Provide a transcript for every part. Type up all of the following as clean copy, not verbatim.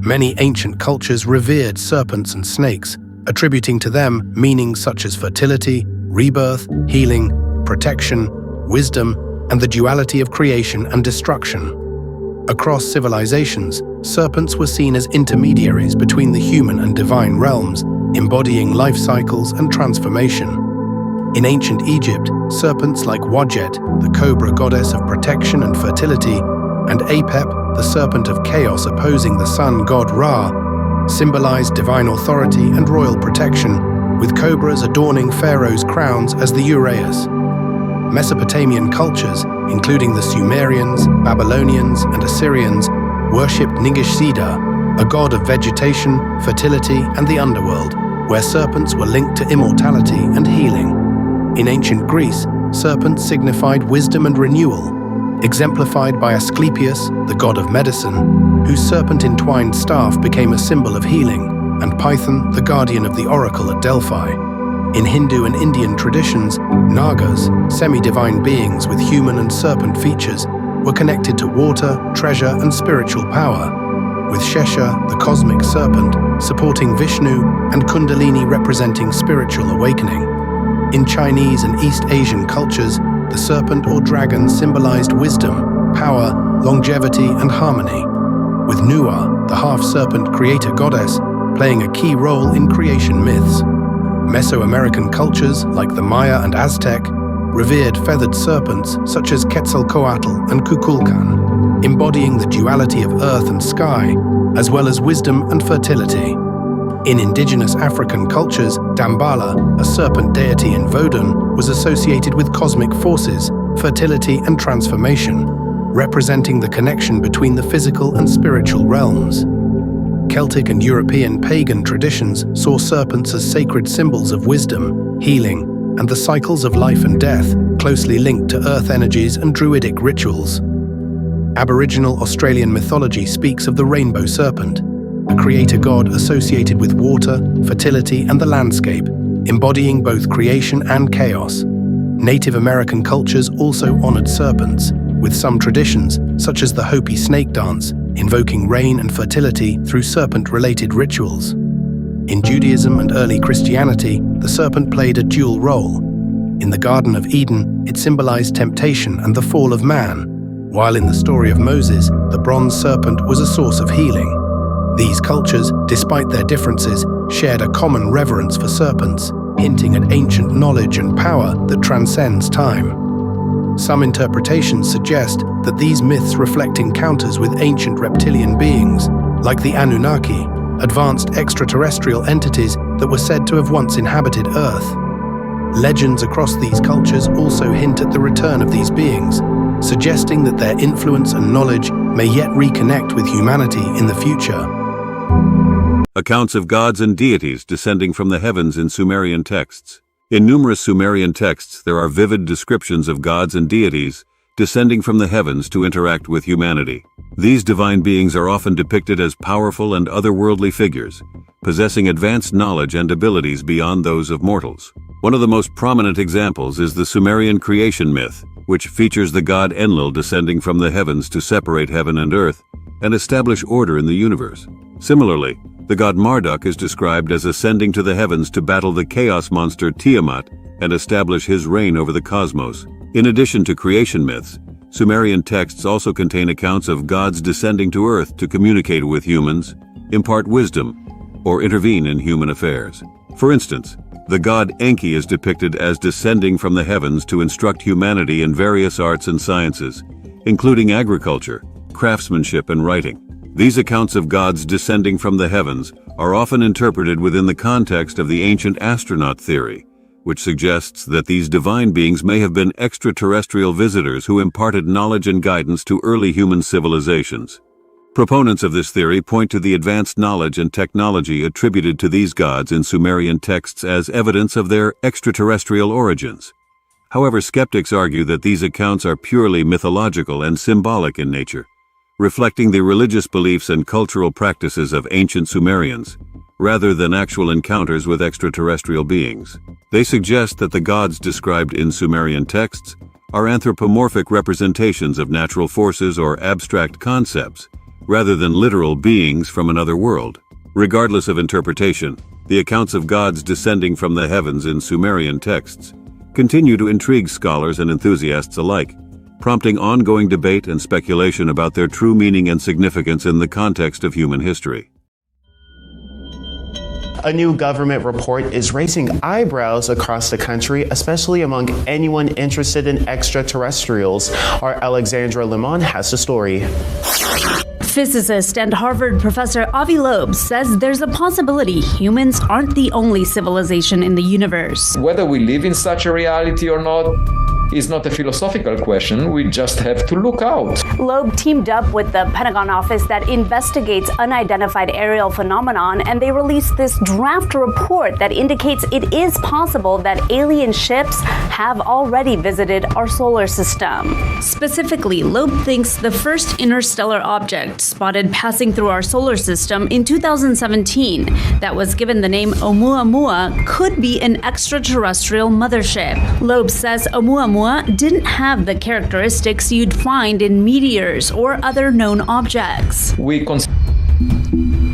Many ancient cultures revered serpents and snakes, attributing to them meanings such as fertility, rebirth, healing, protection, wisdom, and the duality of creation and destruction. Across civilizations, serpents were seen as intermediaries between the human and divine realms, embodying life cycles and transformation. In ancient Egypt, serpents like Wadjet, the cobra goddess of protection and fertility, and Apep, the serpent of chaos opposing the sun god Ra, symbolized divine authority and royal protection, with cobras adorning pharaohs' crowns as the uraeus. Mesopotamian cultures, including the Sumerians, Babylonians, and Assyrians, worshipped Ningishzida, a god of vegetation, fertility, and the underworld, where serpents were linked to immortality and healing. In ancient Greece, serpents signified wisdom and renewal, exemplified by Asclepius, the god of medicine, whose serpent-entwined staff became a symbol of healing, and Python, the guardian of the oracle at Delphi. In Hindu and Indian traditions, Nagas, semi-divine beings with human and serpent features, were connected to water, treasure, and spiritual power, with Shesha, the cosmic serpent, supporting Vishnu, and Kundalini representing spiritual awakening. In Chinese and East Asian cultures, the serpent or dragon symbolized wisdom, power, longevity, and harmony, with Nuwa, the half-serpent creator goddess, playing a key role in creation myths. Mesoamerican cultures, like the Maya and Aztec, revered feathered serpents such as Quetzalcoatl and Kukulkan, embodying the duality of earth and sky, as well as wisdom and fertility. In indigenous African cultures, Dambala, a serpent deity in Vodun, was associated with cosmic forces, fertility, and transformation, representing the connection between the physical and spiritual realms. Celtic and European pagan traditions saw serpents as sacred symbols of wisdom, healing, and the cycles of life and death, closely linked to earth energies and druidic rituals. Aboriginal Australian mythology speaks of the rainbow serpent, a creator god associated with water, fertility, and the landscape, embodying both creation and chaos. Native American cultures also honored serpents, with some traditions, such as the Hopi snake dance, invoking rain and fertility through serpent-related rituals. In Judaism and early Christianity, the serpent played a dual role. In the Garden of Eden, it symbolized temptation and the fall of man, while in the story of Moses, the bronze serpent was a source of healing. These cultures, despite their differences, shared a common reverence for serpents, hinting at ancient knowledge and power that transcends time. Some interpretations suggest that these myths reflect encounters with ancient reptilian beings, like the Anunnaki, advanced extraterrestrial entities that were said to have once inhabited Earth. Legends across these cultures also hint at the return of these beings, suggesting that their influence and knowledge may yet reconnect with humanity in the future. Accounts of gods and deities descending from the heavens in Sumerian texts. In numerous Sumerian texts, there are vivid descriptions of gods and deities descending from the heavens to interact with humanity. These divine beings are often depicted as powerful and otherworldly figures, possessing advanced knowledge and abilities beyond those of mortals. One of the most prominent examples is the Sumerian creation myth, which features the god Enlil descending from the heavens to separate heaven and earth and establish order in the universe. Similarly, the god Marduk is described as ascending to the heavens to battle the chaos monster Tiamat and establish his reign over the cosmos. In addition to creation myths, Sumerian texts also contain accounts of gods descending to earth to communicate with humans, impart wisdom, or intervene in human affairs. For instance, the god Enki is depicted as descending from the heavens to instruct humanity in various arts and sciences, including agriculture, craftsmanship, and writing. These accounts of gods descending from the heavens are often interpreted within the context of the ancient astronaut theory, which suggests that these divine beings may have been extraterrestrial visitors who imparted knowledge and guidance to early human civilizations. Proponents of this theory point to the advanced knowledge and technology attributed to these gods in Sumerian texts as evidence of their extraterrestrial origins. However, skeptics argue that these accounts are purely mythological and symbolic in nature, reflecting the religious beliefs and cultural practices of ancient Sumerians, rather than actual encounters with extraterrestrial beings. They suggest that the gods described in Sumerian texts are anthropomorphic representations of natural forces or abstract concepts, rather than literal beings from another world. Regardless of interpretation, the accounts of gods descending from the heavens in Sumerian texts continue to intrigue scholars and enthusiasts alike, prompting ongoing debate and speculation about their true meaning and significance in the context of human history. A new government report is raising eyebrows across the country, especially among anyone interested in extraterrestrials. Our Alexandra Limon has the story. Physicist and Harvard professor Avi Loeb says there's a possibility humans aren't the only civilization in the universe. Whether we live in such a reality or not is not a philosophical question. We just have to look out. Loeb teamed up with the Pentagon office that investigates unidentified aerial phenomenon, and they released this draft report that indicates it is possible that alien ships have already visited our solar system. Specifically, Loeb thinks the first interstellar object spotted passing through our solar system in 2017 that was given the name Oumuamua could be an extraterrestrial mothership. Loeb says Oumuamua didn't have the characteristics you'd find in meteors or other known objects.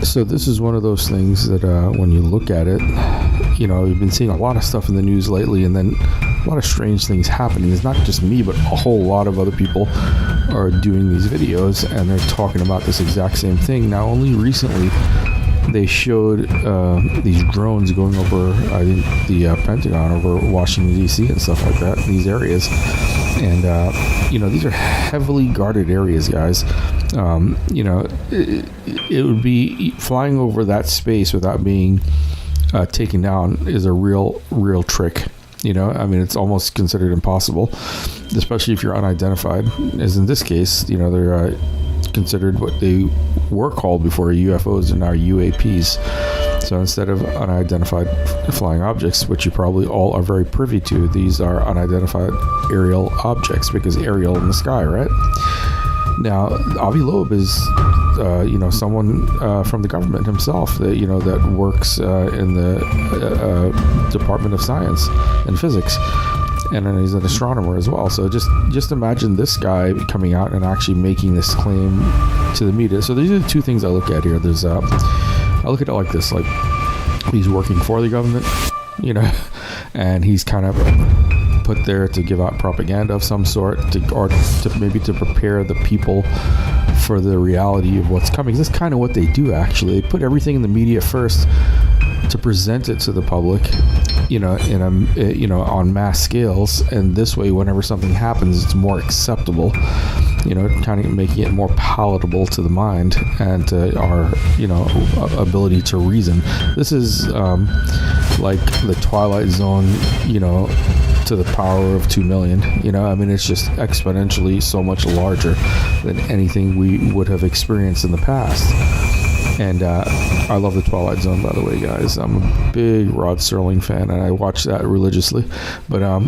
So this is one of those things that when you look at it, you know, you've been seeing a lot of stuff in the news lately, and then a lot of strange things happening. It's not just me, but a whole lot of other people are doing these videos, and they're talking about this exact same thing. Now, only recently they showed these drones going over, I think, the Pentagon, over Washington, D.C. and stuff like that, these areas. And, you know, these are heavily guarded areas, guys. You know, it would be flying over that space without being taken down is a real trick. You know, I mean, it's almost considered impossible, especially if you're unidentified. As in this case, you know, they're considered what they were called before UFOs and now UAPs. So instead of unidentified flying objects, which you probably all are very privy to, these are unidentified aerial objects, because aerial in the sky, right? Now, Avi Loeb is, you know, someone from the government himself that, you know, that works in the Department of Science and Physics. And then he's an astronomer as well. So just imagine this guy coming out and actually making this claim to the media. So these are the two things I look at here. There's I look at it like this, like he's working for the government, you know, and he's kind of put there to give out propaganda of some sort, or maybe to prepare the people for the reality of what's coming. This is kind of what they do, actually. They put everything in the media first to present it to the public, you know, in a, you know, on mass scales, and this way, whenever something happens, it's more acceptable, you know, kind of making it more palatable to the mind and to our, you know, ability to reason. This is like the Twilight Zone, you know, to the power of 2 million, you know. I mean, it's just exponentially so much larger than anything we would have experienced in the past. And I love the Twilight Zone, by the way, guys. I'm a big Rod Serling fan, and I watch that religiously. But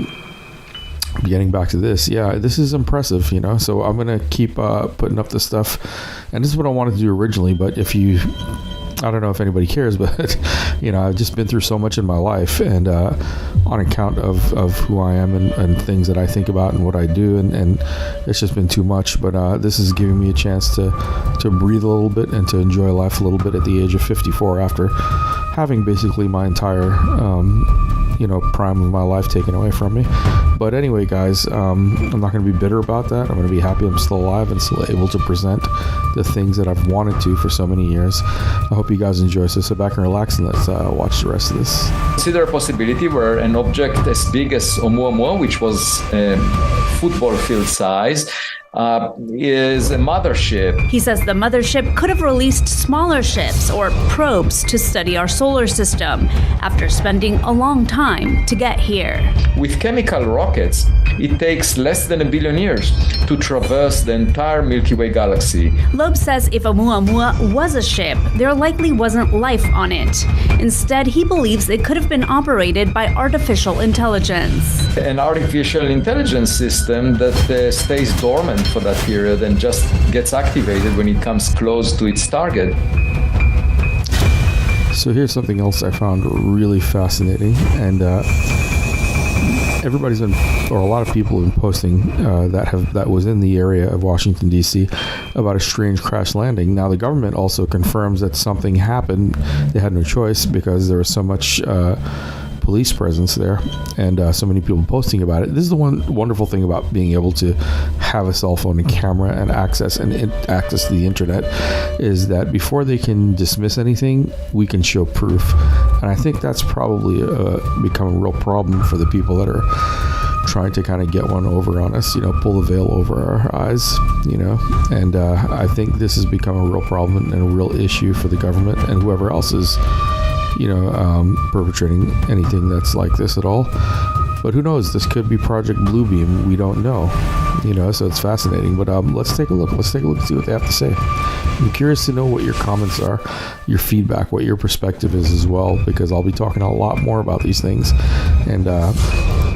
getting back to this, yeah, this is impressive, you know. So I'm going to keep putting up this stuff. And this is what I wanted to do originally, but if you... I don't know if anybody cares, but, you know, I've just been through so much in my life, and on account of who I am and things that I think about and what I do, and it's just been too much. But this is giving me a chance to breathe a little bit and to enjoy life a little bit at the age of 54 after having basically my entire you know, prime of my life taken away from me. But anyway, guys, I'm not going to be bitter about that. I'm going to be happy I'm still alive and still able to present the things that I've wanted to for so many years. I hope you guys enjoy. So sit back and relax, and let's watch the rest of this. Consider a possibility where an object as big as Oumuamua, which was football field size, is a mothership. He says the mothership could have released smaller ships or probes to study our solar system after spending a long time to get here. With chemical rockets, it takes less than 1 billion years to traverse the entire Milky Way galaxy. Loeb says if Oumuamua was a ship, there likely wasn't life on it. Instead, he believes it could have been operated by artificial intelligence. An artificial intelligence system that stays dormant for that period and just gets activated when it comes close to its target. So here's something else I found really fascinating, and everybody's been, or a lot of people have been posting that was in the area of Washington, D.C. about a strange crash landing. Now, the government also confirms that something happened. They had no choice because there was so much police presence there and so many people posting about it. This is the one wonderful thing about being able to have a cell phone and camera and access to the internet, is that before they can dismiss anything, we can show proof. And I think that's probably become a real problem for the people that are trying to kind of get one over on us, pull the veil over our eyes, and I think this has become a real problem and a real issue for the government and whoever else is perpetrating anything that's like this at all. But who knows? This could be Project Bluebeam. We don't know. So it's fascinating. But let's take a look. Let's take a look and see what they have to say. I'm curious to know what your comments are, your feedback, what your perspective is as well, because I'll be talking a lot more about these things, and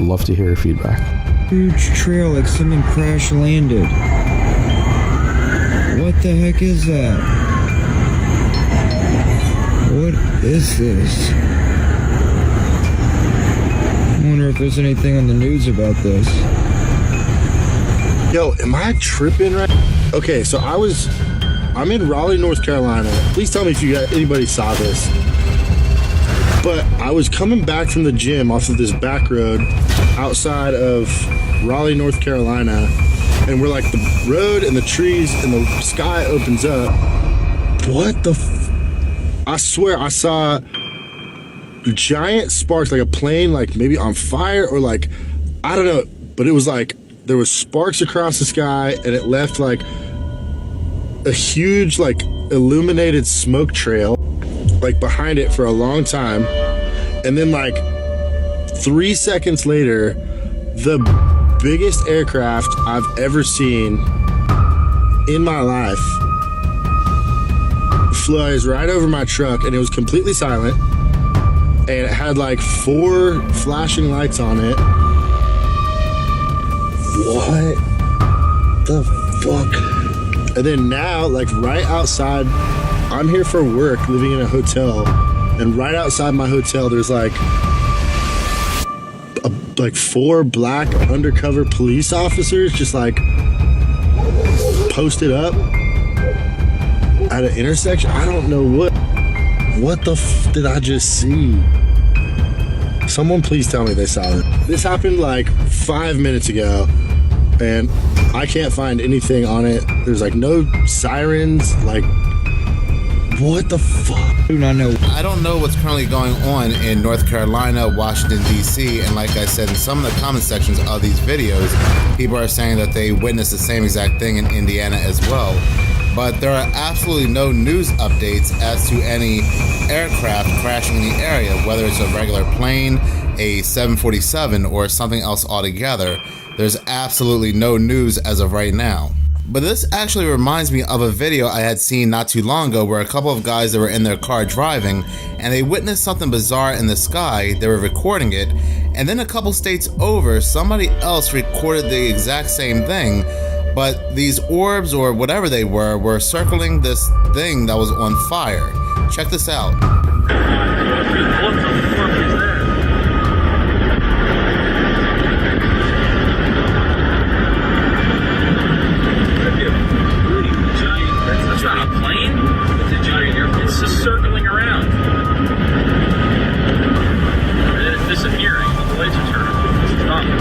love to hear your feedback. Huge trail, like someone crash landed. What the heck is that? What is this? I wonder if there's anything on the news about this. Yo, am I tripping right? Okay, so I'm in Raleigh, North Carolina. Please tell me if anybody saw this. But I was coming back from the gym off of this back road outside of Raleigh, North Carolina, and we're like the road and the trees and the sky opens up. What the I swear I saw giant sparks, like a plane, like maybe on fire, or like, I don't know, but it was like there was sparks across the sky, and it left like a huge like illuminated smoke trail like behind it for a long time. And then like 3 seconds later, the biggest aircraft I've ever seen in my life flies right over my truck, and it was completely silent, and it had like 4 flashing lights on it. What the fuck? And then now, like right outside, I'm here for work, living in a hotel, and right outside my hotel there's like 4 black undercover police officers just like posted up at an intersection. I don't know what the did I just see? Someone please tell me they saw it. This happened like 5 minutes ago, and I can't find anything on it. There's like no sirens, like what the fuck? I do not know. I don't know what's currently going on in North Carolina, Washington, D.C., and like I said, in some of the comment sections of these videos, people are saying that they witnessed the same exact thing in Indiana as well. But there are absolutely no news updates as to any aircraft crashing in the area, whether it's a regular plane, a 747, or something else altogether. There's absolutely no news as of right now. But this actually reminds me of a video I had seen not too long ago where a couple of guys that were in their car driving, and they witnessed something bizarre in the sky. They were recording it, and then a couple states over, somebody else recorded the exact same thing, but these orbs or whatever they were circling this thing that was on fire. Check this out. What the fuck is that? That's not a plane. It's a giant airplane. It's just circling around. And then it's disappearing. The lights are turning. It's stopping.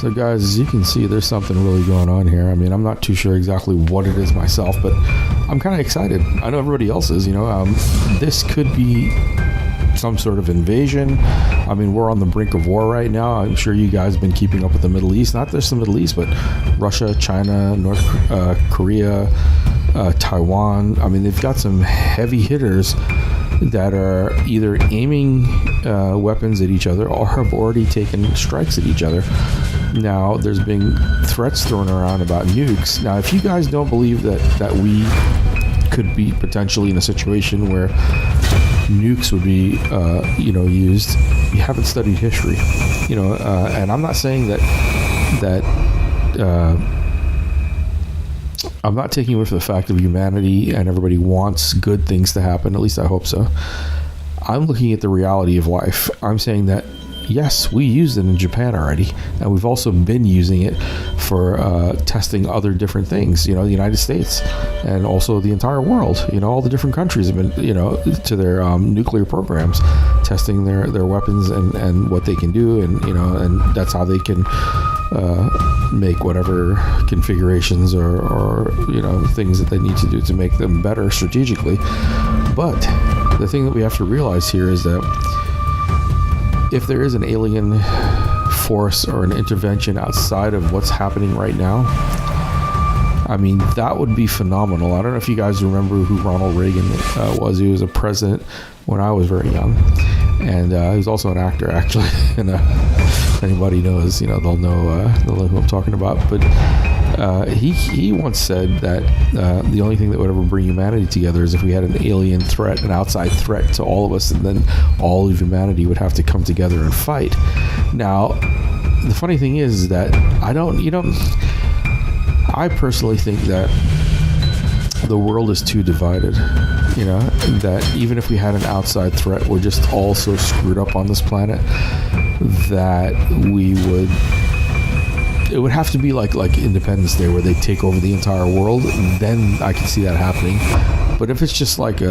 So guys, as you can see, there's something really going on here. I mean, I'm not too sure exactly what it is myself, but I'm kind of excited. I know everybody else is, this could be some sort of invasion. I mean, we're on the brink of war right now. I'm sure you guys have been keeping up with the Middle East, not just the Middle East, but Russia, China, North Korea, Taiwan. I mean, they've got some heavy hitters that are either aiming weapons at each other or have already taken strikes at each other. Now, there's been threats thrown around about nukes. Now, if you guys don't believe that we could be potentially in a situation where nukes would be, used, you haven't studied history, and I'm not saying that I'm not taking away from the fact of humanity and everybody wants good things to happen. At least I hope so. I'm looking at the reality of life. I'm saying that yes, we used it in Japan already, and we've also been using it for testing other different things. The United States and also the entire world. All the different countries have been, to their nuclear programs, testing their weapons and what they can do, and that's how they can make whatever configurations or things that they need to do to make them better strategically. But the thing that we have to realize here is that if there is an alien force or an intervention outside of what's happening right now, I mean, that would be phenomenal. I don't know if you guys remember who Ronald Reagan was. He was a president when I was very young, and he was also an actor, actually. And if anybody knows, they'll know who I'm talking about. But he once said that the only thing that would ever bring humanity together is if we had an alien threat, an outside threat to all of us, and then all of humanity would have to come together and fight. Now, the funny thing is that I personally think that the world is too divided, that even if we had an outside threat, we're just all so screwed up on this planet that it would have to be like Independence Day, where they take over the entire world. Then I can see that happening. But if it's just like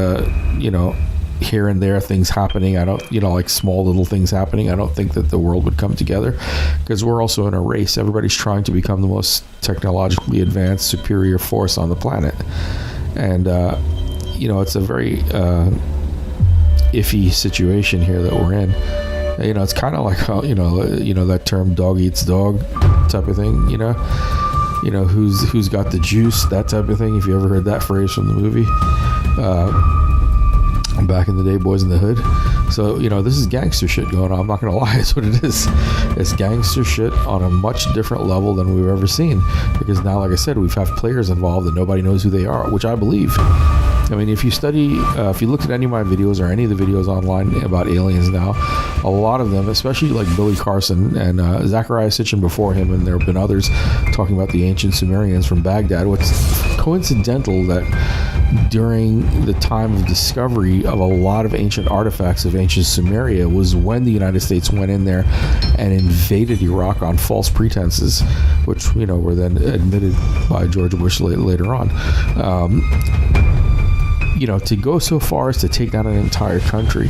here and there things happening, I don't, like small little things happening, I don't think that the world would come together, because we're also in a race. Everybody's trying to become the most technologically advanced, superior force on the planet. And, it's a very iffy situation here that we're in. It's kind of like how, that term dog eats dog type of thing, who's got the juice, that type of thing. If you ever heard that phrase from the movie, back in the day, Boys in the Hood. So, this is gangster shit going on. I'm not going to lie. It's what it is. It's gangster shit on a much different level than we've ever seen. Because now, like I said, we've had players involved and nobody knows who they are, which I believe. I mean, if you study, if you looked at any of my videos or any of the videos online about aliens now, a lot of them, especially like Billy Carson and Zecharia Sitchin before him, and there have been others talking about the ancient Sumerians from Baghdad. What's coincidental that during the time of discovery of a lot of ancient artifacts of ancient Sumeria was when the United States went in there and invaded Iraq on false pretenses, which, were then admitted by George Bush later on. To go so far as to take down an entire country.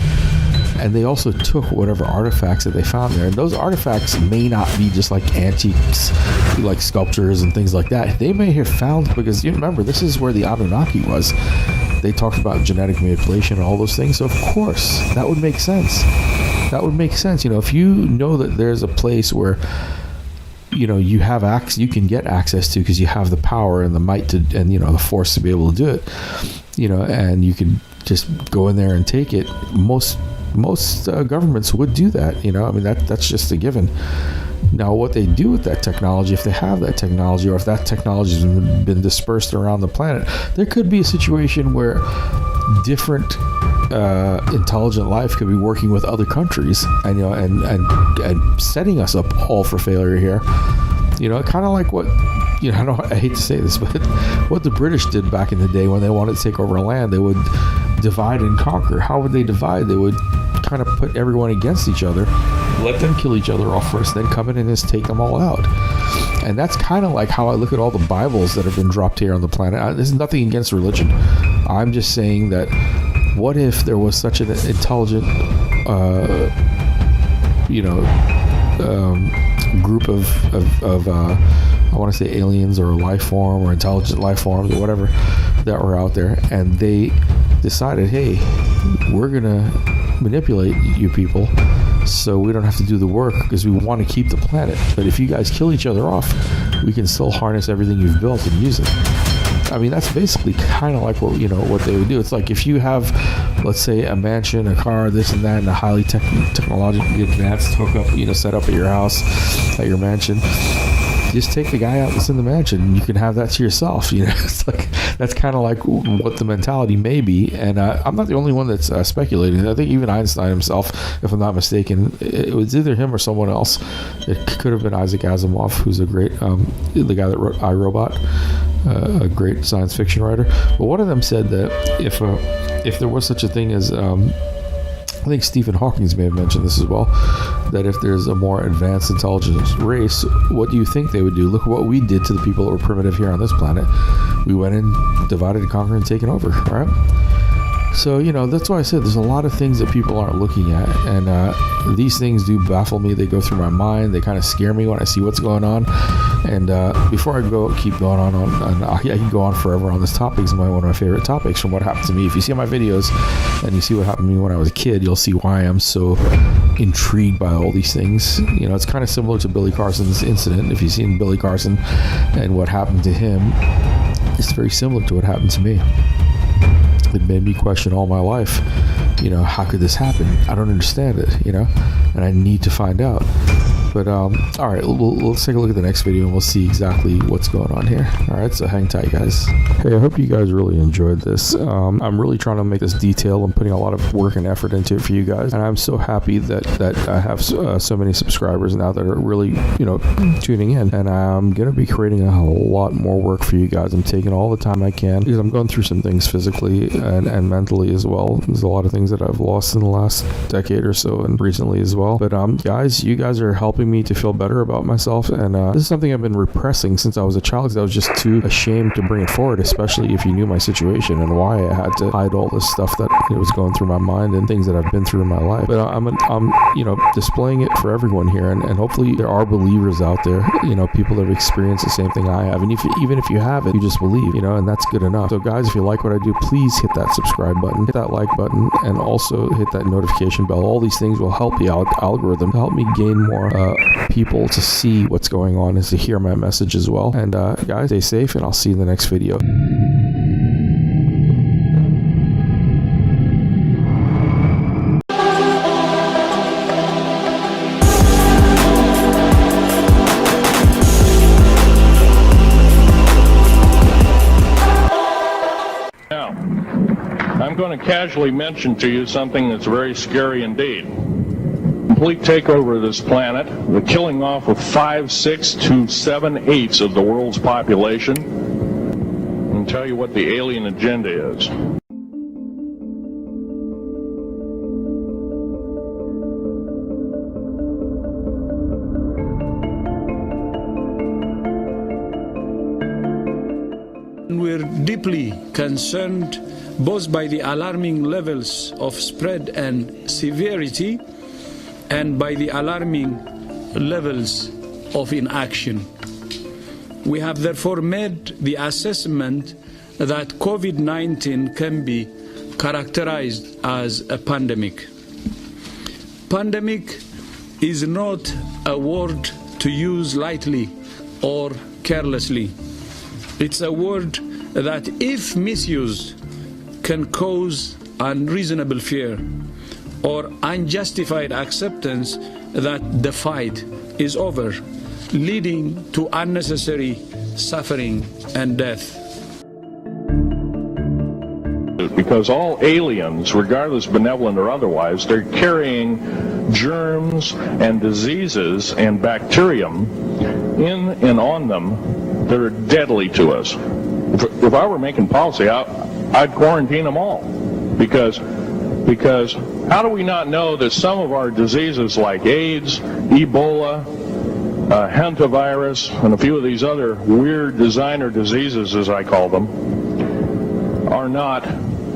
And they also took whatever artifacts that they found there. And those artifacts may not be just like antiques, like sculptures and things like that. They may have found, because you remember, this is where the Anunnaki was. They talked about genetic manipulation and all those things. So of course, that would make sense. That would make sense. If you know that there's a place where you have you can get access to, because you have the power and the might to, and the force to be able to do it, and you can just go in there and take it. Most governments would do that. I mean, that's just a given. Now, what they do with that technology, if they have that technology, or if that technology has been dispersed around the planet, there could be a situation where different intelligent life could be working with other countries, and and setting us up all for failure here. Kind of like what, I hate to say this, but what the British did back in the day when they wanted to take over land. They would divide and conquer. How would they divide? They would kind of put everyone against each other, let them kill each other off first, then come in and just take them all out. And that's kind of like how I look at all the Bibles that have been dropped here on the planet. This is nothing against religion. I'm just saying that, what if there was such an intelligent, group of I want to say aliens or life form or intelligent life forms or whatever that were out there, and they decided, hey, we're gonna manipulate you people so we don't have to do the work, because we want to keep the planet, but if you guys kill each other off, we can still harness everything you've built and use it. I mean, that's basically kind of like what they would do. It's like if you have, let's say, a mansion, a car, this and that, and a highly technologically advanced hookup, set up at your house, at your mansion. Just take the guy out that's in the mansion, and you can have that to yourself. It's like, that's kind of like what the mentality may be. And I'm not the only one that's speculating. I think even Einstein himself, if I'm not mistaken, it was either him or someone else. It could have been Isaac Asimov, who's a great, the guy that wrote iRobot, a great science fiction writer. But one of them said that if there was such a thing as I think Stephen Hawking may have mentioned this as well, that if there's a more advanced intelligence race, what do you think they would do? Look at what we did to the people that were primitive here on this planet. We went in, divided and conquered and taken over, right? So, that's why I said there's a lot of things that people aren't looking at. And these things do baffle me. They go through my mind. They kind of scare me when I see what's going on. And before I keep going on, I can go on forever on this topic. It's one of my favorite topics from what happened to me. If you see my videos and you see what happened to me when I was a kid, you'll see why I'm so intrigued by all these things. It's kind of similar to Billy Carson's incident. If you've seen Billy Carson and what happened to him, it's very similar to what happened to me. It made me question all my life, how could this happen? I don't understand it, and I need to find out. But, all right, let's take a look at the next video and we'll see exactly what's going on here. All right, so hang tight, guys. Hey, I hope you guys really enjoyed this. I'm really trying to make this detailed. I'm putting a lot of work and effort into it for you guys. And I'm so happy that I have so many subscribers now that are really, tuning in. And I'm going to be creating a lot more work for you guys. I'm taking all the time I can because I'm going through some things physically and mentally as well. There's a lot of things that I've lost in the last decade or so and recently as well. But, guys, you guys are helping me to feel better about myself, and this is something I've been repressing since I was a child because I was just too ashamed to bring it forward, especially if you knew my situation and why I had to hide all this stuff that was going through my mind and things that I've been through in my life. But I'm displaying it for everyone here, and hopefully there are believers out there, people that have experienced the same thing I have, and even if you haven't, you just believe, and that's good enough. So guys, if you like what I do, please hit that subscribe button, hit that like button, and also hit that notification bell. All these things will help the algorithm to help me gain more people to see what's going on and to hear my message as well. And guys, stay safe, and I'll see you in the next video. Now, I'm going to casually mention to you something that's very scary indeed. Complete takeover of this planet, the killing off of 5, 6 to 7/8 of the world's population, and tell you what the alien agenda is. We're deeply concerned both by the alarming levels of spread and severity and by the alarming levels of inaction. We have therefore made the assessment that COVID-19 can be characterized as a pandemic. Pandemic is not a word to use lightly or carelessly. It's a word that, if misused, can cause unreasonable fear or unjustified acceptance that the fight is over, leading to unnecessary suffering and death. Because all aliens, regardless benevolent or otherwise, they're carrying germs and diseases and bacterium in and on them that are deadly to us. If I were making policy, I'd quarantine them all. Because how do we not know that some of our diseases like AIDS, Ebola, hantavirus, and a few of these other weird designer diseases, as I call them, are not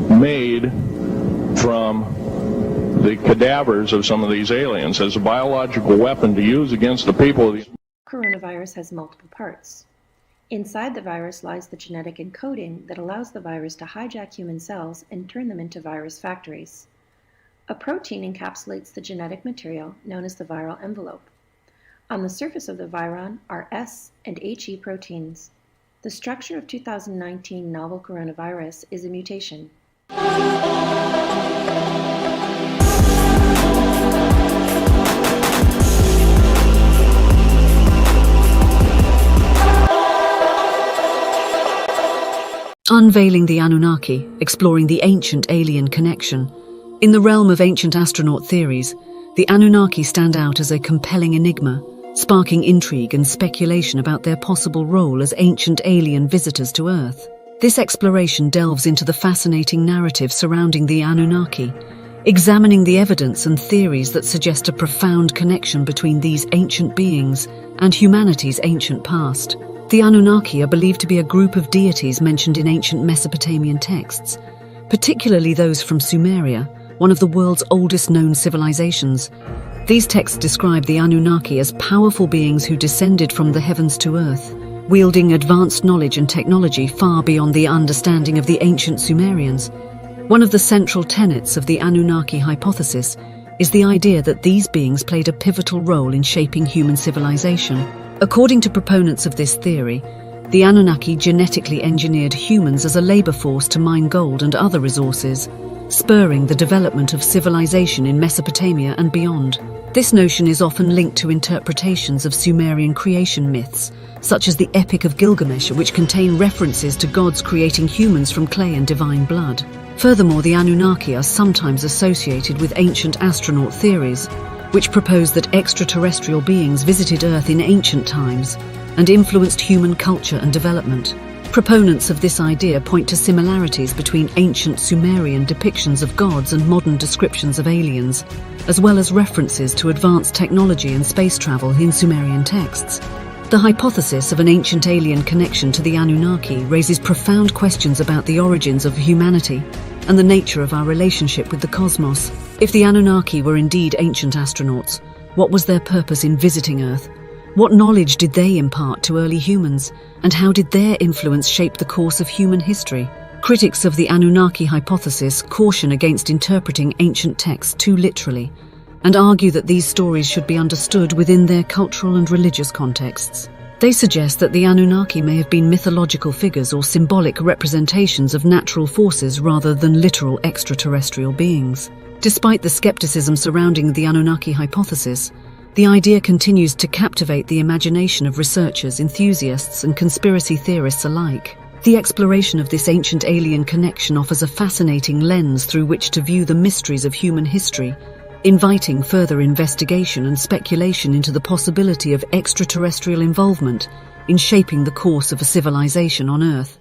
made from the cadavers of some of these aliens as a biological weapon to use against the people of these. Coronavirus has multiple parts. Inside the virus lies the genetic encoding that allows the virus to hijack human cells and turn them into virus factories. A protein encapsulates the genetic material known as the viral envelope. On the surface of the viron are S and HE proteins. The structure of 2019 novel coronavirus is a mutation. Unveiling the Anunnaki, exploring the ancient alien connection. In the realm of ancient astronaut theories, the Anunnaki stand out as a compelling enigma, sparking intrigue and speculation about their possible role as ancient alien visitors to Earth. This exploration delves into the fascinating narrative surrounding the Anunnaki, examining the evidence and theories that suggest a profound connection between these ancient beings and humanity's ancient past. The Anunnaki are believed to be a group of deities mentioned in ancient Mesopotamian texts, particularly those from Sumeria, one of the world's oldest known civilizations. These texts describe the Anunnaki as powerful beings who descended from the heavens to earth, wielding advanced knowledge and technology far beyond the understanding of the ancient Sumerians. One of the central tenets of the Anunnaki hypothesis is the idea that these beings played a pivotal role in shaping human civilization. According to proponents of this theory, the Anunnaki genetically engineered humans as a labor force to mine gold and other resources, spurring the development of civilization in Mesopotamia and beyond. This notion is often linked to interpretations of Sumerian creation myths, such as the Epic of Gilgamesh, which contain references to gods creating humans from clay and divine blood. Furthermore, the Anunnaki are sometimes associated with ancient astronaut theories, which propose that extraterrestrial beings visited Earth in ancient times and influenced human culture and development. Proponents of this idea point to similarities between ancient Sumerian depictions of gods and modern descriptions of aliens, as well as references to advanced technology and space travel in Sumerian texts. The hypothesis of an ancient alien connection to the Anunnaki raises profound questions about the origins of humanity and the nature of our relationship with the cosmos. If the Anunnaki were indeed ancient astronauts, what was their purpose in visiting Earth? What knowledge did they impart to early humans, and how did their influence shape the course of human history? Critics of the Anunnaki hypothesis caution against interpreting ancient texts too literally, and argue that these stories should be understood within their cultural and religious contexts. They suggest that the Anunnaki may have been mythological figures or symbolic representations of natural forces rather than literal extraterrestrial beings. Despite the skepticism surrounding the Anunnaki hypothesis, the idea continues to captivate the imagination of researchers, enthusiasts, and conspiracy theorists alike. The exploration of this ancient alien connection offers a fascinating lens through which to view the mysteries of human history, inviting further investigation and speculation into the possibility of extraterrestrial involvement in shaping the course of a civilization on Earth.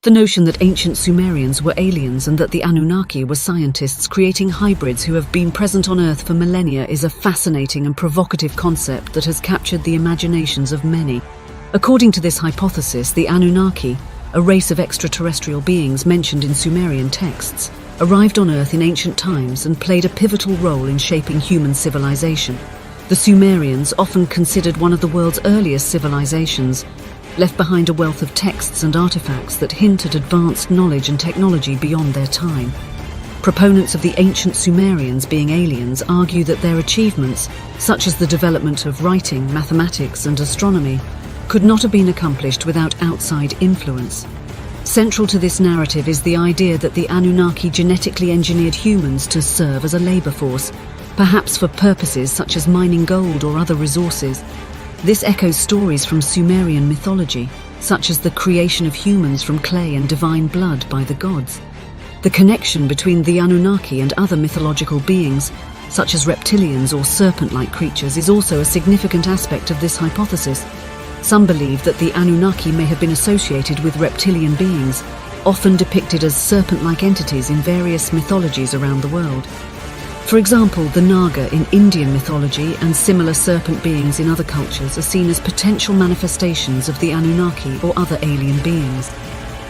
The notion that ancient Sumerians were aliens and that the Anunnaki were scientists creating hybrids who have been present on Earth for millennia is a fascinating and provocative concept that has captured the imaginations of many. According to this hypothesis, the Anunnaki, a race of extraterrestrial beings mentioned in Sumerian texts, arrived on Earth in ancient times and played a pivotal role in shaping human civilization. The Sumerians, often considered one of the world's earliest civilizations, left behind a wealth of texts and artifacts that hint at advanced knowledge and technology beyond their time. Proponents of the ancient Sumerians being aliens argue that their achievements, such as the development of writing, mathematics, and astronomy, could not have been accomplished without outside influence. Central to this narrative is the idea that the Anunnaki genetically engineered humans to serve as a labor force, perhaps for purposes such as mining gold or other resources. This echoes stories from Sumerian mythology, such as the creation of humans from clay and divine blood by the gods. The connection between the Anunnaki and other mythological beings, such as reptilians or serpent-like creatures, is also a significant aspect of this hypothesis. Some believe that the Anunnaki may have been associated with reptilian beings, often depicted as serpent-like entities in various mythologies around the world. For example, the Naga in Indian mythology and similar serpent beings in other cultures are seen as potential manifestations of the Anunnaki or other alien beings.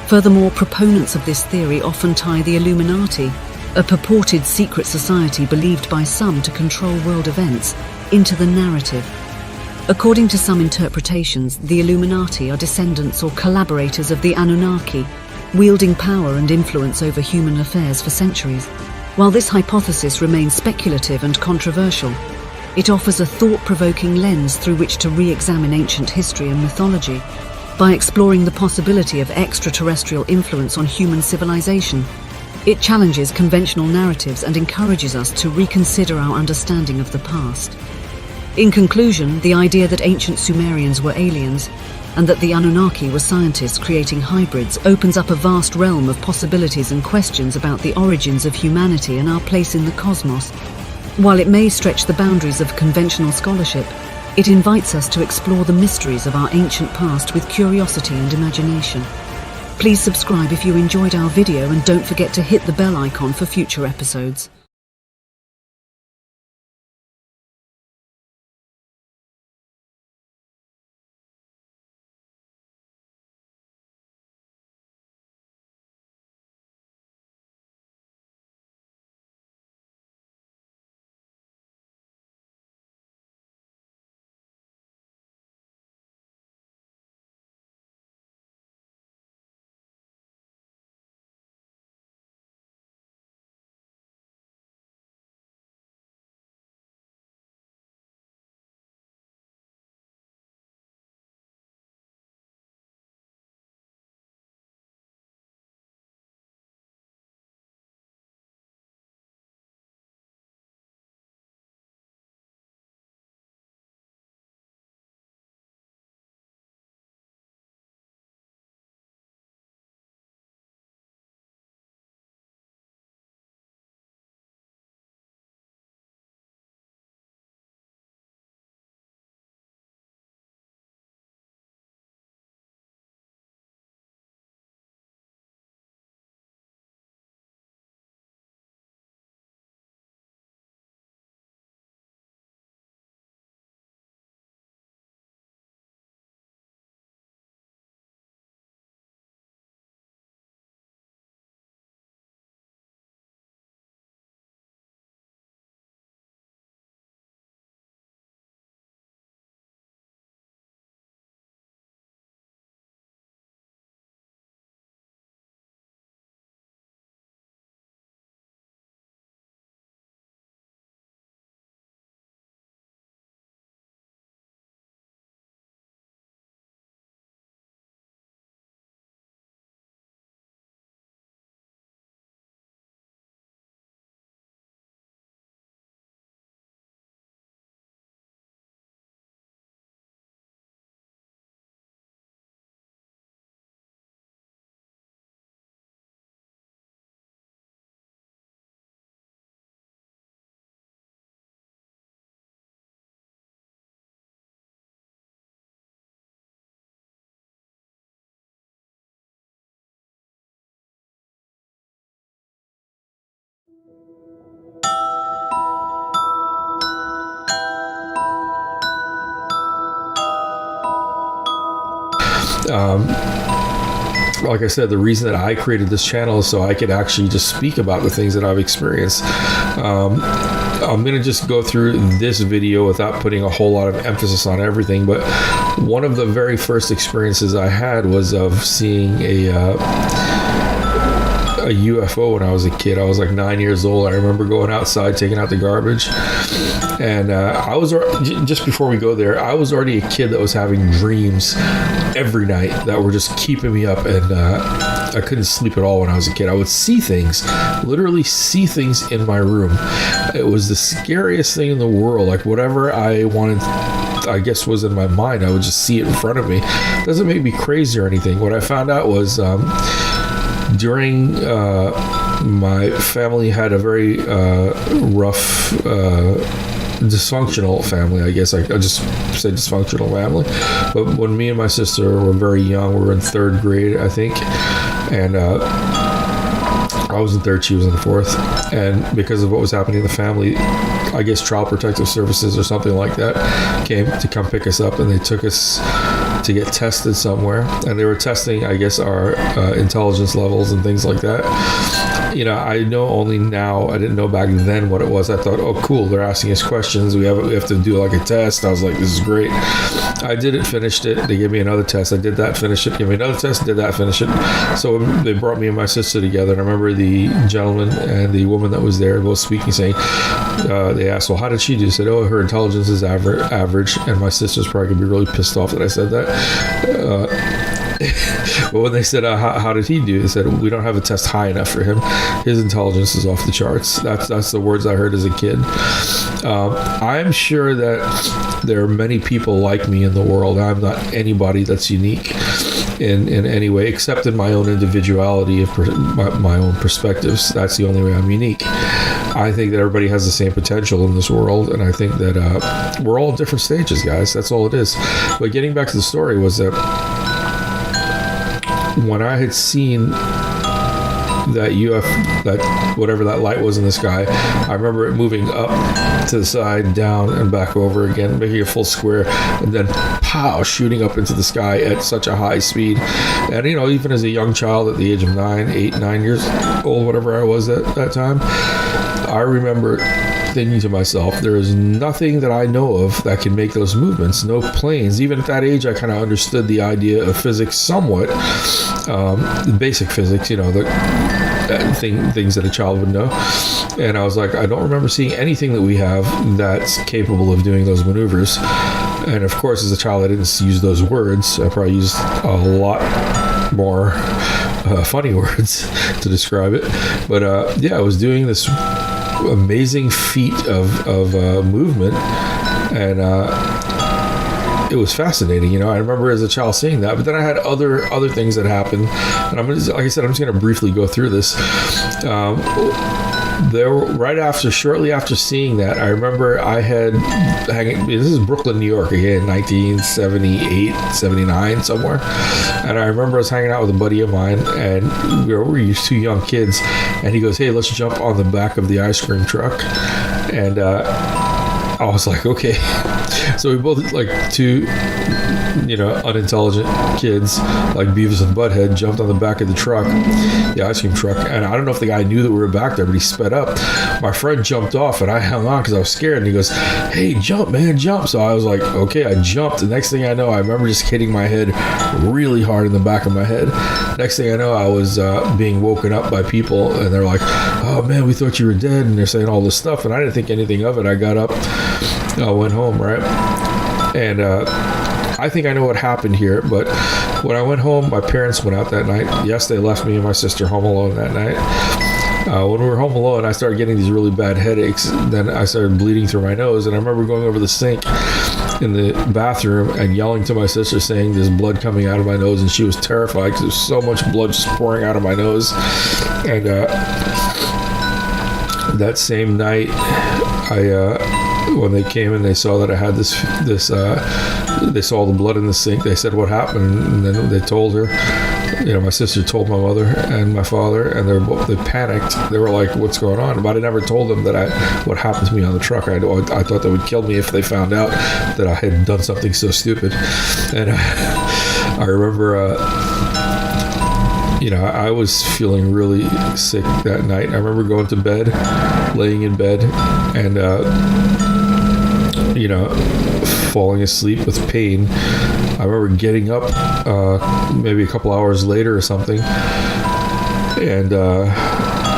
Furthermore, proponents of this theory often tie the Illuminati, a purported secret society believed by some to control world events, into the narrative. According to some interpretations, the Illuminati are descendants or collaborators of the Anunnaki, wielding power and influence over human affairs for centuries. While this hypothesis remains speculative and controversial, it offers a thought-provoking lens through which to re-examine ancient history and mythology. By exploring the possibility of extraterrestrial influence on human civilization, it challenges conventional narratives and encourages us to reconsider our understanding of the past. In conclusion, the idea that ancient Sumerians were aliens and that the Anunnaki were scientists creating hybrids opens up a vast realm of possibilities and questions about the origins of humanity and our place in the cosmos. While it may stretch the boundaries of conventional scholarship, it invites us to explore the mysteries of our ancient past with curiosity and imagination. Please subscribe if you enjoyed our video and don't forget to hit the bell icon for future episodes. Like I said, the reason that I created this channel is so I could actually just speak about the things that I've experienced. I'm going to just go through this video without putting a whole lot of emphasis on everything, but one of the very first experiences I had was of seeing a UFO when I was a kid. I was like 9 years old. I remember going outside, taking out the garbage, and I was, just before we go there, I was already a kid that was having dreams every night that were just keeping me up, and I couldn't sleep at all when I was a kid. I would see things, literally see things in my room. It was the scariest thing in the world. Like whatever I wanted, I guess, was in my mind, I would just see it in front of me. It doesn't make me crazy or anything. What I found out was during my family had a very rough, dysfunctional family, I guess. I just say dysfunctional family. But when me and my sister were very young, we were in 3rd grade, I think, and I was in 3rd, she was in 4th, and because of what was happening in the family, I guess Child Protective Services or something like that came to come pick us up, and they took us to get tested somewhere, and they were testing, I guess, our intelligence levels and things like that. You know, I know only now, I didn't know back then what it was. I thought, oh cool, they're asking us questions, we have to do like a test. I was like, this is great. I did it, finished it, they gave me another test, I did that, finished it, gave me another test, did that, finished it. So they brought me and my sister together, and I remember the gentleman and the woman that was there both speaking, saying, they asked, well, how did she do? I said, oh, her intelligence is average, and my sister's probably gonna be really pissed off that I said that. But when they said, how did he do? They said, we don't have a test high enough for him. His intelligence is off the charts. That's the words I heard as a kid. I'm sure that there are many people like me in the world. I'm not anybody that's unique in any way, except in my own individuality of my own perspectives. That's the only way I'm unique. I think that everybody has the same potential in this world, and I think that we're all at different stages, guys. That's all it is. But getting back to the story was that when I had seen that that whatever that light was in the sky, I remember it moving up to the side, down, and back over again, making a full square, and then pow, shooting up into the sky at such a high speed. And you know, even as a young child at the age of 9 years old, whatever I was at that time, I remember thinking to myself, there is nothing that I know of that can make those movements. No planes. Even at that age, I kind of understood the idea of physics somewhat, the basic physics, you know, the things that a child would know. And I was like, I don't remember seeing anything that we have that's capable of doing those maneuvers. And of course, as a child, I didn't use those words. I probably used a lot more funny words to describe it. But yeah, I was doing this amazing feat of movement, and it was fascinating. You know, I remember as a child seeing that, but then I had other things that happened, and I'm just, like I said, I'm just going to briefly go through this. Shortly after seeing that, I remember I had this is Brooklyn, New York, again, 1978, 79, somewhere. And I remember I was hanging out with a buddy of mine, and we were 2 young kids, and he goes, hey, let's jump on the back of the ice cream truck. And I was like, okay. So we both, like 2, unintelligent kids, like Beavis and Butthead, jumped on the back of the truck, the ice cream truck. And I don't know if the guy knew that we were back there, but he sped up. My friend jumped off, and I hung on because I was scared. And he goes, hey, jump, man, jump. So I was like, okay, I jumped. The next thing I know, I remember just hitting my head really hard in the back of my head. Next thing I know, I was being woken up by people, and they're like, oh, man, we thought you were dead. And they're saying all this stuff, and I didn't think anything of it. I got up, I went home, right? And I think I know what happened here, but when I went home, my parents went out that night. Yes, they left me and my sister home alone that night. When we were home alone, I started getting these really bad headaches. Then I started bleeding through my nose, and I remember going over the sink in the bathroom and yelling to my sister, saying there's blood coming out of my nose, and she was terrified because there was so much blood just pouring out of my nose. And that same night, when they came and they saw that I had they saw the blood in the sink, they said, what happened? And then they told her. my sister told my mother and my father, and they panicked. They were like, "What's going on?" But I never told them what happened to me on the truck. I thought they would kill me if they found out that I had done something so stupid. And I remember, I was feeling really sick that night. I remember going to bed, laying in bed, and falling asleep with pain. I remember getting up maybe a couple hours later or something, and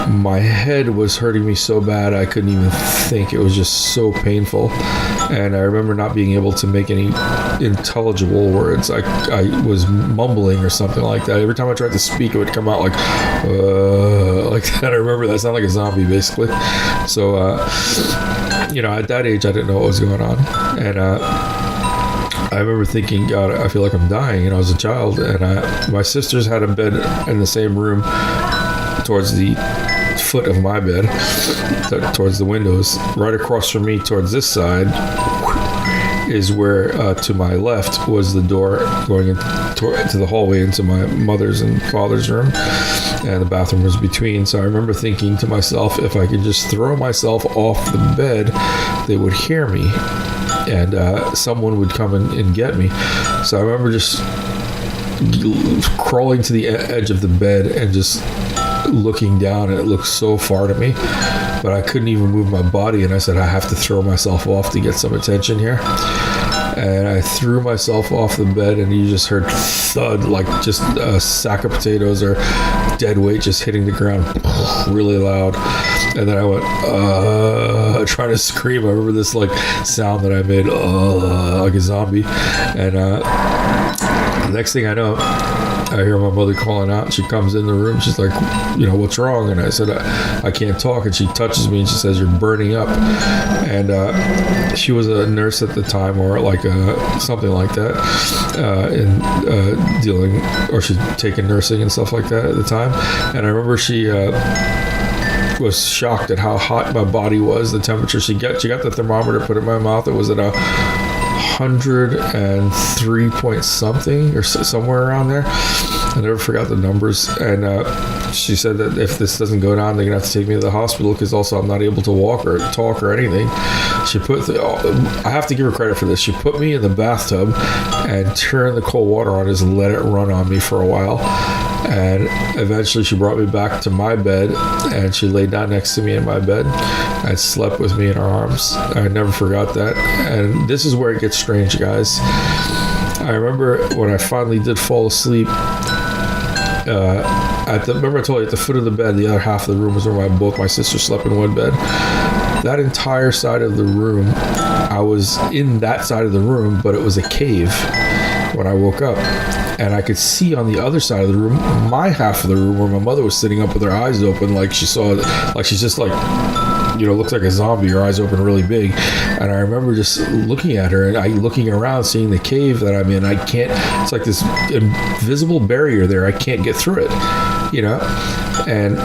my head was hurting me so bad I couldn't even think. It was just so painful. And I remember not being able to make any intelligible words. I was mumbling or something like that. Every time I tried to speak, it would come out like that. I remember that sounded like a zombie, basically. So, at that age, I didn't know what was going on. And I remember thinking, God, I feel like I'm dying. I was a child. And my sisters had a bed in the same room towards the foot of my bed, towards the windows. Right across from me towards this side is where to my left was the door going to the hallway into my mother's and father's room, and the bathroom was between. So I remember thinking to myself, if I could just throw myself off the bed, they would hear me, and someone would come and get me. So I remember just crawling to the edge of the bed and just looking down, and it looked so far to me, but I couldn't even move my body, and I said, I have to throw myself off to get some attention here. And I threw myself off the bed, and you just heard thud, like just a sack of potatoes or dead weight just hitting the ground really loud. And then I went trying to scream. I remember this like sound that I made like a zombie. And the next thing I know, I hear my mother calling out. She comes in the room. She's like, what's wrong? And I said, I can't talk. And she touches me and she says, you're burning up. And she was a nurse at the time, or like something like that, dealing, or she'd taken nursing and stuff like that at the time. And I remember she was shocked at how hot my body was, the temperature. She got the thermometer put in my mouth. It was at 103 point something or somewhere around there. I never forgot the numbers. And she said that if this doesn't go down, they're gonna have to take me to the hospital, because also I'm not able to walk or talk or anything. She I have to give her credit for this. She put me in the bathtub and turned the cold water on, just let it run on me for a while. And eventually she brought me back to my bed, and she laid down next to me in my bed and slept with me in her arms. I never forgot that. And this is where it gets strange, guys. I remember when I finally did fall asleep, remember I told you at the foot of the bed, the other half of the room was where both my sisters slept in one bed. That entire side of the room, I was in that side of the room, but it was a cave when I woke up. And I could see on the other side of the room, my half of the room, where my mother was sitting up with her eyes open, like she saw, like she's just like, looks like a zombie, her eyes open really big. And I remember just looking at her and looking around, seeing the cave that I'm in. I can't, it's like this invisible barrier there. I can't get through it, and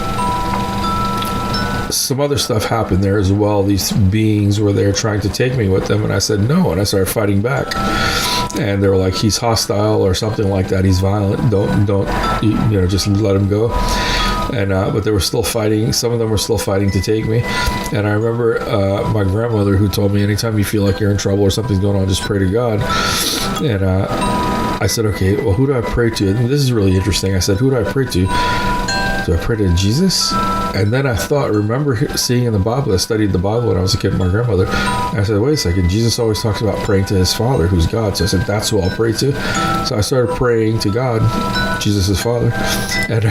some other stuff happened there as well. These beings were there trying to take me with them, and I said no, and I started fighting back. And they were like, he's hostile or something like that. He's violent. Don't, just let him go. And but they were still fighting. Some of them were still fighting to take me. And I remember my grandmother, who told me, anytime you feel like you're in trouble or something's going on, just pray to God. And I said, okay, well, who do I pray to? And this is really interesting. I said, who do I pray to? Do I pray to Jesus? And then I remember seeing in the Bible, I studied the Bible when I was a kid with my grandmother. And I said, wait a second, Jesus always talks about praying to his Father, who's God. So I said, that's who I'll pray to. So I started praying to God, Jesus' Father. And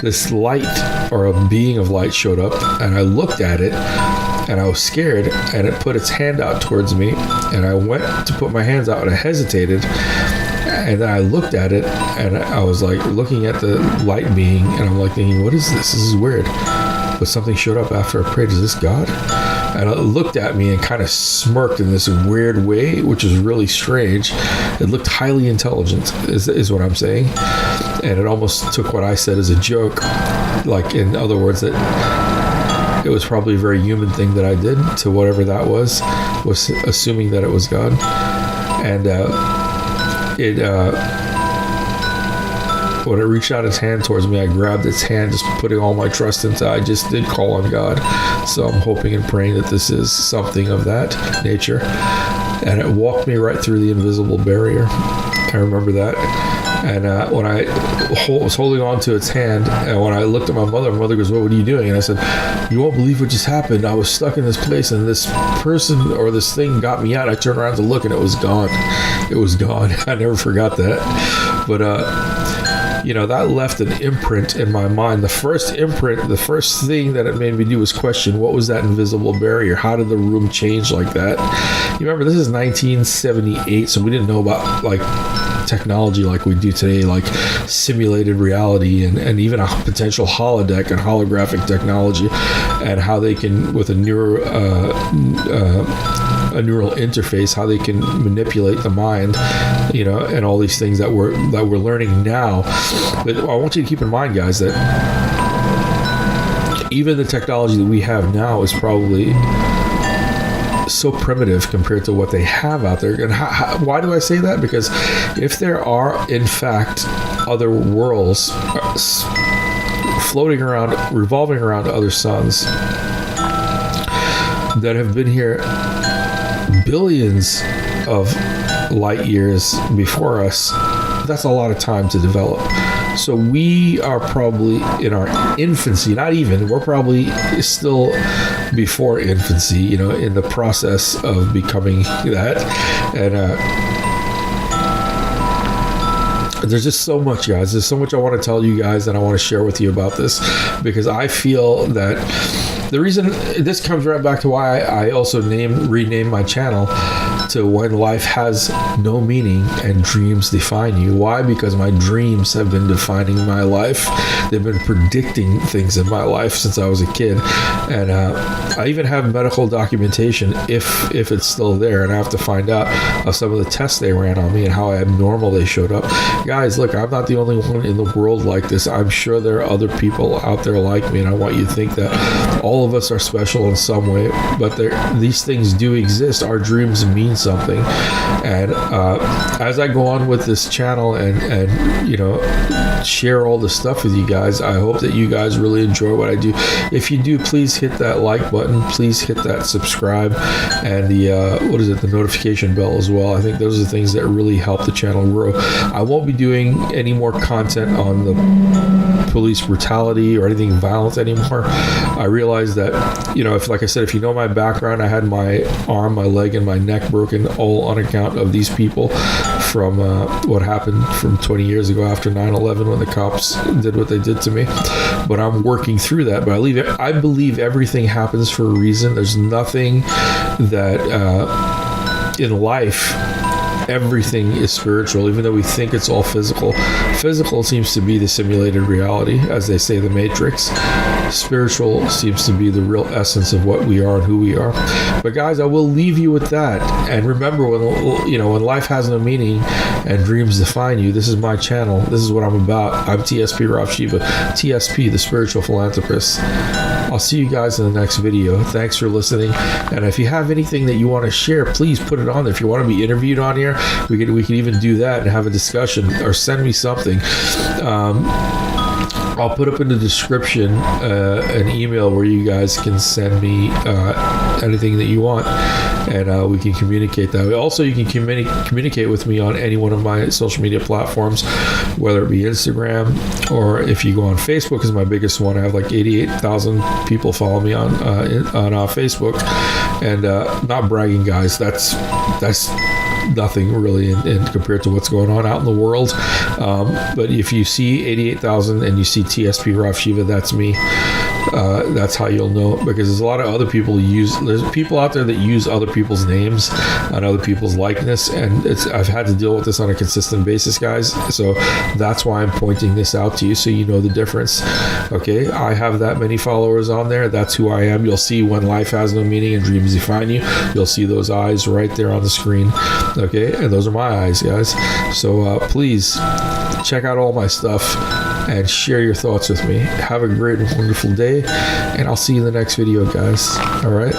this light, or a being of light, showed up, and I looked at it, and I was scared, and it put its hand out towards me, and I went to put my hands out, and I hesitated. And then I looked at it, and I was like looking at the light being, and I'm like thinking, what is this? This is weird. But something showed up after I prayed. Is this God? And it looked at me and kind of smirked in this weird way, which is really strange. It looked highly intelligent, is what I'm saying. And it almost took what I said as a joke. Like, in other words, that it was probably a very human thing that I did to whatever that was assuming that it was God. And when it reached out its hand towards me, I grabbed its hand, just putting all my trust into it. I just did call on God. So I'm hoping and praying that this is something of that nature. And it walked me right through the invisible barrier. I remember that. And when I was holding on to its hand, and when I looked at my mother goes, "What are you doing?" And I said, "You won't believe what just happened. I was stuck in this place, and this person or this thing got me out." I turned around to look, and it was gone. It was gone. I never forgot that. But that left an imprint in my mind. The first imprint, the first thing that it made me do was question, what was that invisible barrier? How did the room change like that? You remember, this is 1978, so we didn't know about technology like we do today, like simulated reality and even a potential holodeck and holographic technology, and how they can, with a neural interface, how they can manipulate the mind, and all these things that we're learning now. But I want you to keep in mind, guys, that even the technology that we have now is probably so primitive compared to what they have out there. And why do I say that? Because if there are, in fact, other worlds floating around, revolving around other suns that have been here billions of light years before us, that's a lot of time to develop. So we are probably in our infancy, we're probably still before infancy, in the process of becoming that. And there's just so much, guys. There's so much I want to tell you guys, and I want to share with you about this, because I feel that the reason this comes right back to why I also renamed my channel to When Life Has No Meaning and Dreams Define You. Why? Because my dreams have been defining my life. They've been predicting things in my life since I was a kid. And I even have medical documentation, if it's still there, and I have to find out of some of the tests they ran on me and how abnormal they showed up. Guys, look, I'm not the only one in the world like this. I'm sure there are other people out there like me, and I want you to think that all of us are special in some way, but these things do exist. Our dreams mean something. And as I go on with this channel and share all this stuff with you guys, I hope that you guys really enjoy what I do. If you do, please hit that like button, please hit that subscribe, and the notification bell as well. I think those are the things that really help the channel grow. I won't be doing any more content on the police brutality or anything violent anymore. I realize that, if you know my background, I had my arm, my leg, and my neck broken all on account of these people from what happened from 20 years ago after 9/11 when the cops did what they did to me. But I'm working through that. But I believe everything happens for a reason. There's nothing that in life, everything is spiritual, even though we think it's all physical. Physical seems to be the simulated reality, as they say, the Matrix. Spiritual seems to be the real essence of what we are and who we are. But guys, I will leave you with that. And remember, when life has no meaning and dreams define you, this is my channel. This is what I'm about. I'm TSPRavshiva, TSP, the spiritual philanthropist. I'll see you guys in the next video. Thanks for listening. And if you have anything that you want to share, please put it on there. If you want to be interviewed on here, we can even do that and have a discussion, or send me something. I'll put up in the description an email where you guys can send me anything that you want, and we can communicate that way. Also, you can communicate with me on any one of my social media platforms, whether it be Instagram, or if you go on Facebook, is my biggest one. I have like 88,000 people follow me on Facebook, and not bragging, guys. That's nothing really in compared to what's going on out in the world. But if you see 88,000 and you see TSPRavshiva, that's me. That's how you'll know, because there's a lot of other people there's people out there that use other people's names and other people's likeness, and I've had to deal with this on a consistent basis, guys. So that's why I'm pointing this out to you, so you know the difference. Okay, I have that many followers on there. That's who I am. You'll see When Life Has No Meaning and Dreams Define You. You'll see those eyes right there on the screen. Okay, and those are my eyes, guys. So please check out all my stuff and share your thoughts with me. Have a great and wonderful day, and I'll see you in the next video, guys. All right?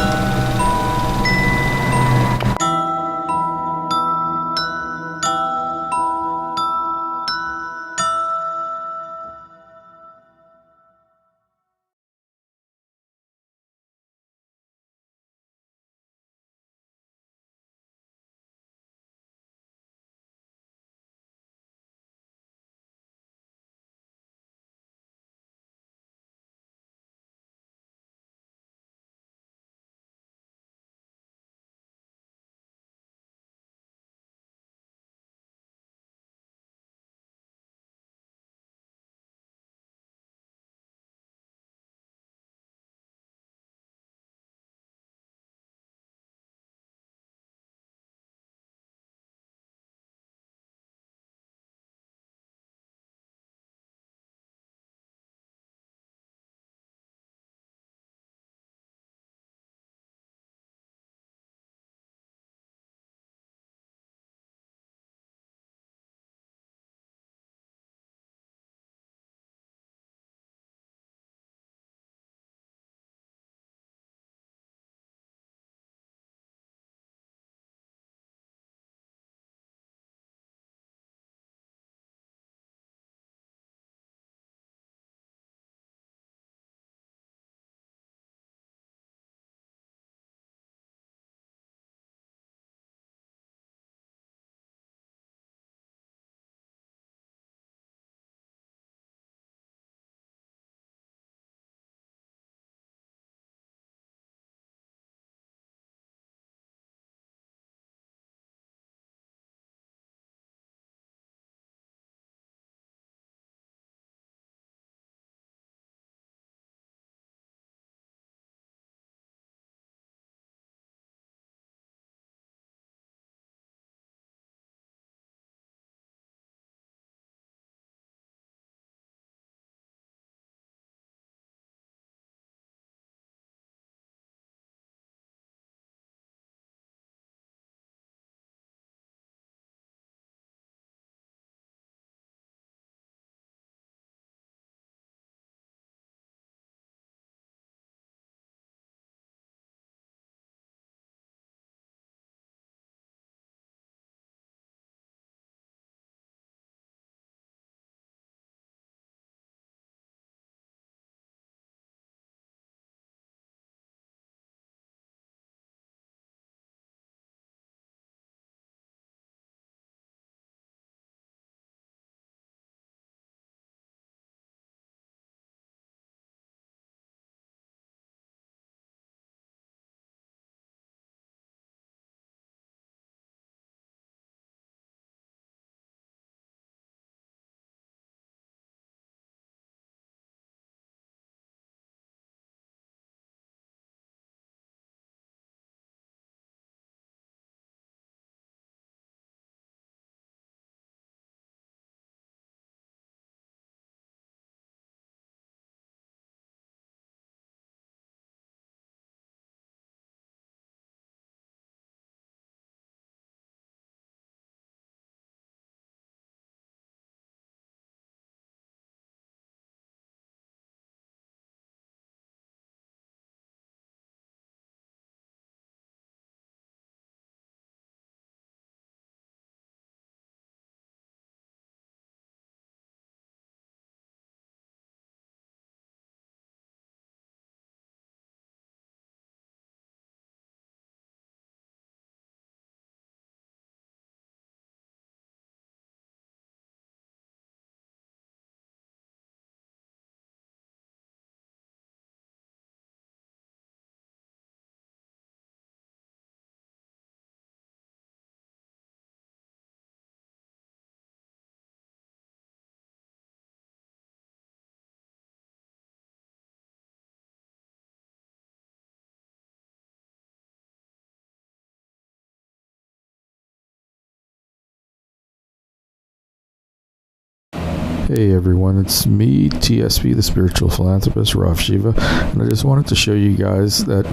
Hey everyone, it's me, TSP, the spiritual philanthropist, Ravshiva, and I just wanted to show you guys that,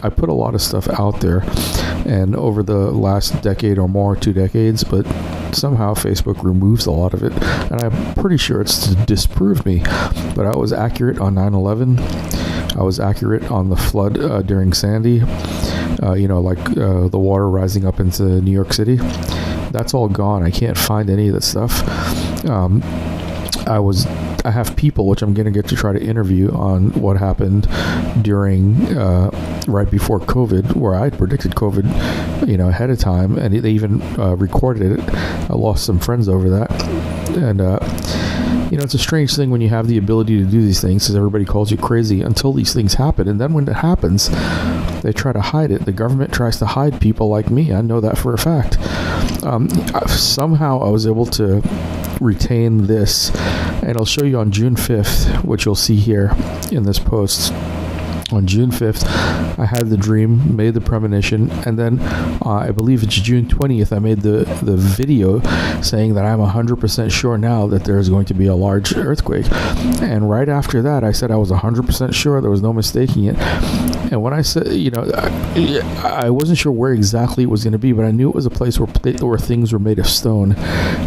I put a lot of stuff out there, and over the last decade or more, 2 decades, but somehow Facebook removes a lot of it, and I'm pretty sure it's to disprove me, but I was accurate on 9/11, I was accurate on the flood during Sandy, the water rising up into New York City. That's all gone. I can't find any of that stuff. I have people, which I'm going to get to try to interview on what happened during, right before COVID, where I predicted COVID, ahead of time, and they even recorded it. I lost some friends over that. And, it's a strange thing when you have the ability to do these things, because everybody calls you crazy until these things happen. And then when it happens, they try to hide it. The government tries to hide people like me. I know that for a fact. Somehow I was able to retain this, and I'll show you on June 5th, which you'll see here in this post. On June 5th, I had the dream, made the premonition, and then I believe it's June 20th, I made the video saying that I'm 100% sure now that there is going to be a large earthquake. And right after that, I said I was 100% sure, there was no mistaking it. And when I said, I wasn't sure where exactly it was going to be, but I knew it was a place where things were made of stone,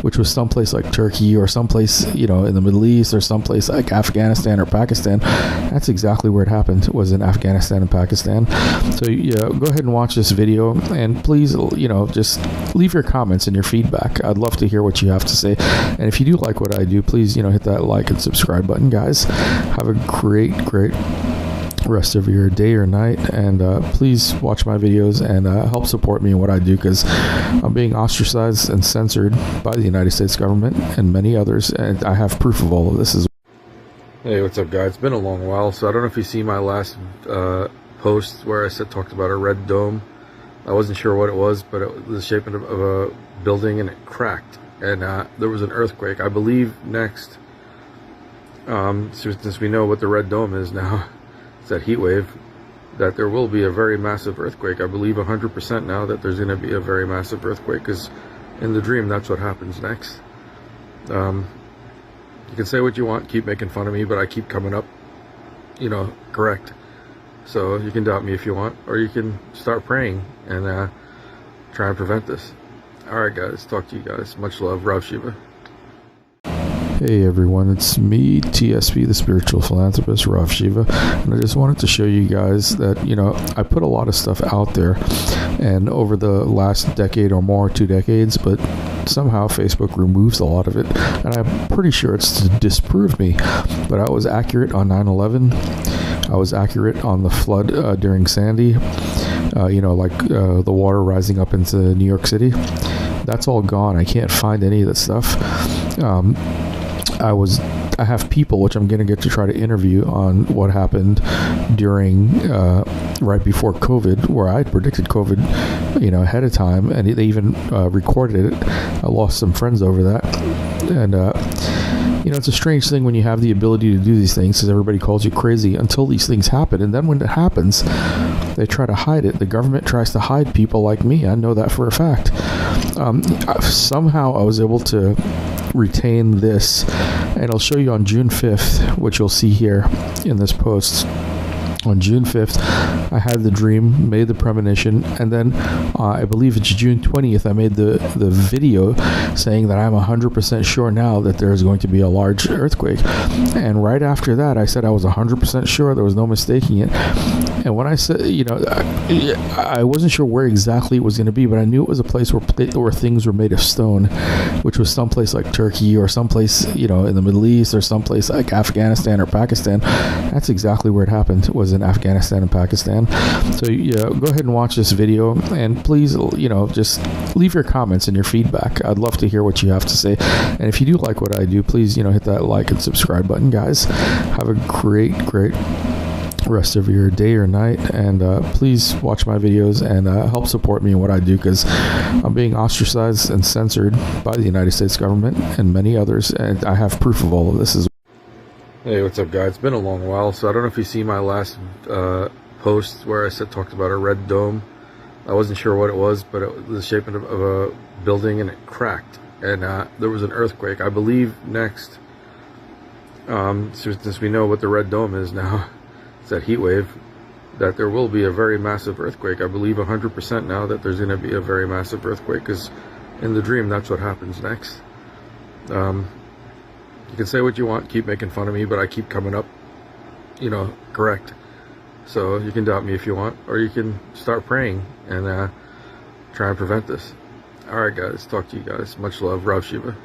which was someplace like Turkey or someplace, in the Middle East or someplace like Afghanistan or Pakistan. That's exactly where it happened, was in Afghanistan and Pakistan. So go ahead and watch this video, and please, just leave your comments and your feedback. I'd love to hear what you have to say. And if you do like what I do, please, hit that like and subscribe button, guys. Have a great rest of your day or night, and please watch my videos and help support me in what I do, because I'm being ostracized and censored by the United States government and many others, and I have proof of all of this as well. Hey, what's up, guys? It's been a long while, so I don't know if you see my last post where I talked about a red dome. I wasn't sure what it was, but it was the shape of a building, and it cracked, and there was an earthquake. I believe next, since we know what the red dome is now, it's that heat wave, that there will be a very massive earthquake. I believe 100% now that there's going to be a very massive earthquake, because in the dream, that's what happens next. You can say what you want, keep making fun of me, but I keep coming up, correct. So you can doubt me if you want, or you can start praying and try and prevent this. Alright guys, talk to you guys. Much love, Ravshiva. Hey everyone, it's me, TSP, the spiritual philanthropist, Ravshiva, and I just wanted to show you guys that, I put a lot of stuff out there, and over the last decade or more, 2 decades, but somehow Facebook removes a lot of it, and I'm pretty sure it's to disprove me, but I was accurate on 9/11, I was accurate on the flood during Sandy, the water rising up into New York City. That's all gone. I can't find any of that stuff. I have people, which I'm going to get to try to interview on what happened during, right before COVID, where I predicted COVID, ahead of time, and they even recorded it. I lost some friends over that. And, it's a strange thing when you have the ability to do these things, because everybody calls you crazy until these things happen. And then when it happens, they try to hide it. The government tries to hide people like me. I know that for a fact. Somehow I was able to retain this, and I'll show you on June 5th, which you'll see here in this post. On June 5th, I had the dream, made the premonition, and then I believe it's June 20th, I made the video saying that I'm 100% sure now that there is going to be a large earthquake. And right after that, I said I was 100% sure, there was no mistaking it. And when I said, I wasn't sure where exactly it was going to be, but I knew it was a place where things were made of stone, which was someplace like Turkey or someplace, in the Middle East or someplace like Afghanistan or Pakistan. That's exactly where it happened, was in Afghanistan and Pakistan. So go ahead and watch this video, and please, just leave your comments and your feedback. I'd love to hear what you have to say. And if you do like what I do, please, hit that like and subscribe button, guys. Have a great rest of your day or night, and please watch my videos and help support me in what I do, because I'm being ostracized and censored by the United States government and many others, and I have proof of all of this as well. Hey, what's up, guys? It's been a long while, so I don't know if you see my last post where I talked about a red dome. I wasn't sure what it was, but it was the shape of a building, and it cracked, and there was an earthquake. I believe next, since we know what the red dome is now, it's that heat wave, that there will be a very massive earthquake. I believe 100% now that there's going to be a very massive earthquake, because in the dream, that's what happens next. You can say what you want, keep making fun of me, but I keep coming up, correct. So you can doubt me if you want, or you can start praying and try and prevent this. All right, guys. Talk to you guys. Much love. Ravshiva.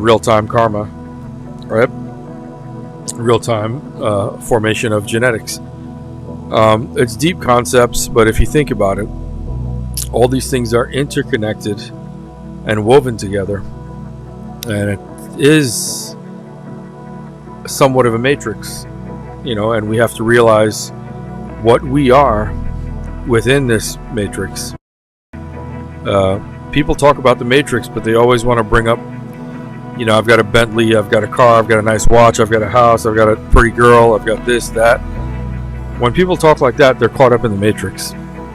real-time karma, right? Real-time formation of genetics. It's deep concepts, but if you think about it, all these things are interconnected and woven together, and it is somewhat of a matrix, and we have to realize what we are within this matrix. People talk about the matrix, but they always want to bring up, I've got a Bentley, I've got a car, I've got a nice watch, I've got a house, I've got a pretty girl, I've got this, that. When people talk like that, they're caught up in the matrix,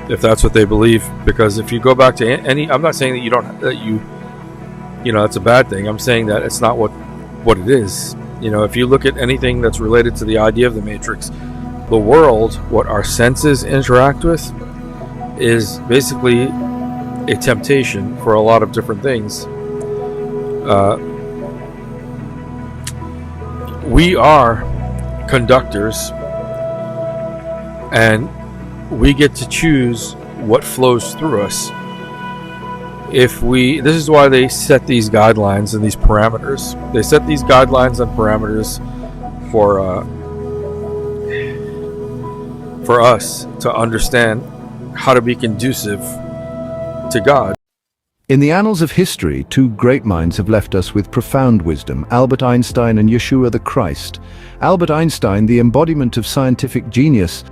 if that's what they believe. Because if you go back to I'm not saying that that's a bad thing. I'm saying that it's not what it is. If you look at anything that's related to the idea of the matrix, the world, what our senses interact with, is basically a temptation for a lot of different things. We are conductors, and we get to choose what flows through us. This is why they set these guidelines and these parameters. They set these guidelines and parameters for us to understand how to be conducive to God. In the annals of history, two great minds have left us with profound wisdom, Albert Einstein and Yeshua the Christ. Albert Einstein, the embodiment of scientific genius,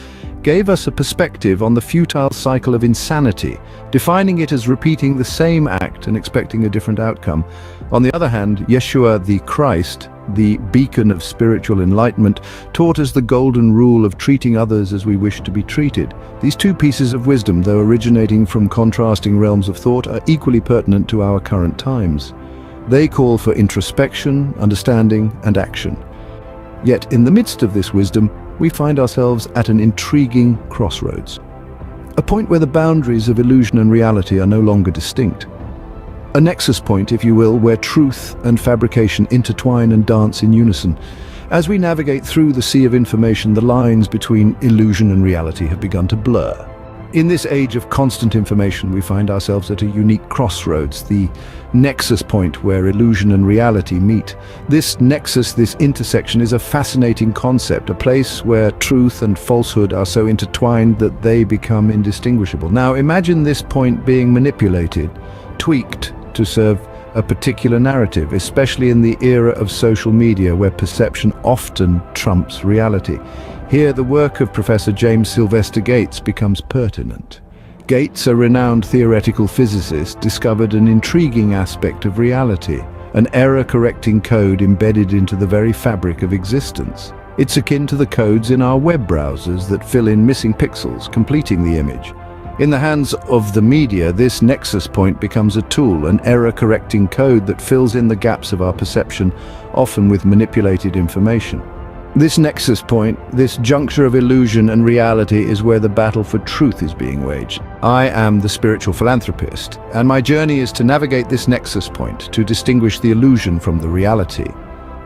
gave us a perspective on the futile cycle of insanity, defining it as repeating the same act and expecting a different outcome. On the other hand, Yeshua the Christ, the beacon of spiritual enlightenment, taught us the golden rule of treating others as we wish to be treated. These two pieces of wisdom, though originating from contrasting realms of thought, are equally pertinent to our current times. They call for introspection, understanding, and action. Yet in the midst of this wisdom, we find ourselves at an intriguing crossroads. A point where the boundaries of illusion and reality are no longer distinct. A nexus point, if you will, where truth and fabrication intertwine and dance in unison. As we navigate through the sea of information, the lines between illusion and reality have begun to blur. In this age of constant information, we find ourselves at a unique crossroads, the nexus point where illusion and reality meet. This nexus, this intersection, is a fascinating concept, a place where truth and falsehood are so intertwined that they become indistinguishable. Now, imagine this point being manipulated, tweaked to serve a particular narrative, especially in the era of social media where perception often trumps reality. Here, the work of Professor James Sylvester Gates becomes pertinent. Gates, a renowned theoretical physicist, discovered an intriguing aspect of reality, an error-correcting code embedded into the very fabric of existence. It's akin to the codes in our web browsers that fill in missing pixels, completing the image. In the hands of the media, this nexus point becomes a tool, an error-correcting code that fills in the gaps of our perception, often with manipulated information. This nexus point, this juncture of illusion and reality, is where the battle for truth is being waged. I am the spiritual philanthropist, and my journey is to navigate this nexus point, to distinguish the illusion from the reality.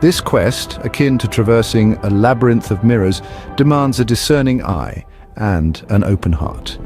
This quest, akin to traversing a labyrinth of mirrors, demands a discerning eye and an open heart.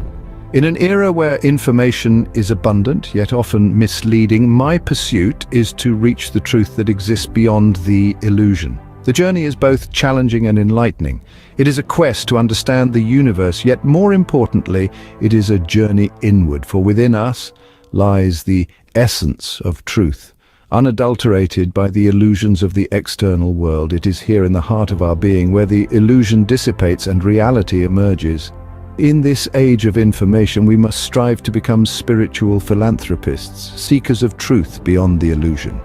In an era where information is abundant, yet often misleading, my pursuit is to reach the truth that exists beyond the illusion. The journey is both challenging and enlightening. It is a quest to understand the universe, yet more importantly, it is a journey inward, for within us lies the essence of truth. Unadulterated by the illusions of the external world, it is here in the heart of our being where the illusion dissipates and reality emerges. In this age of information, we must strive to become spiritual philanthropists, seekers of truth beyond the illusion.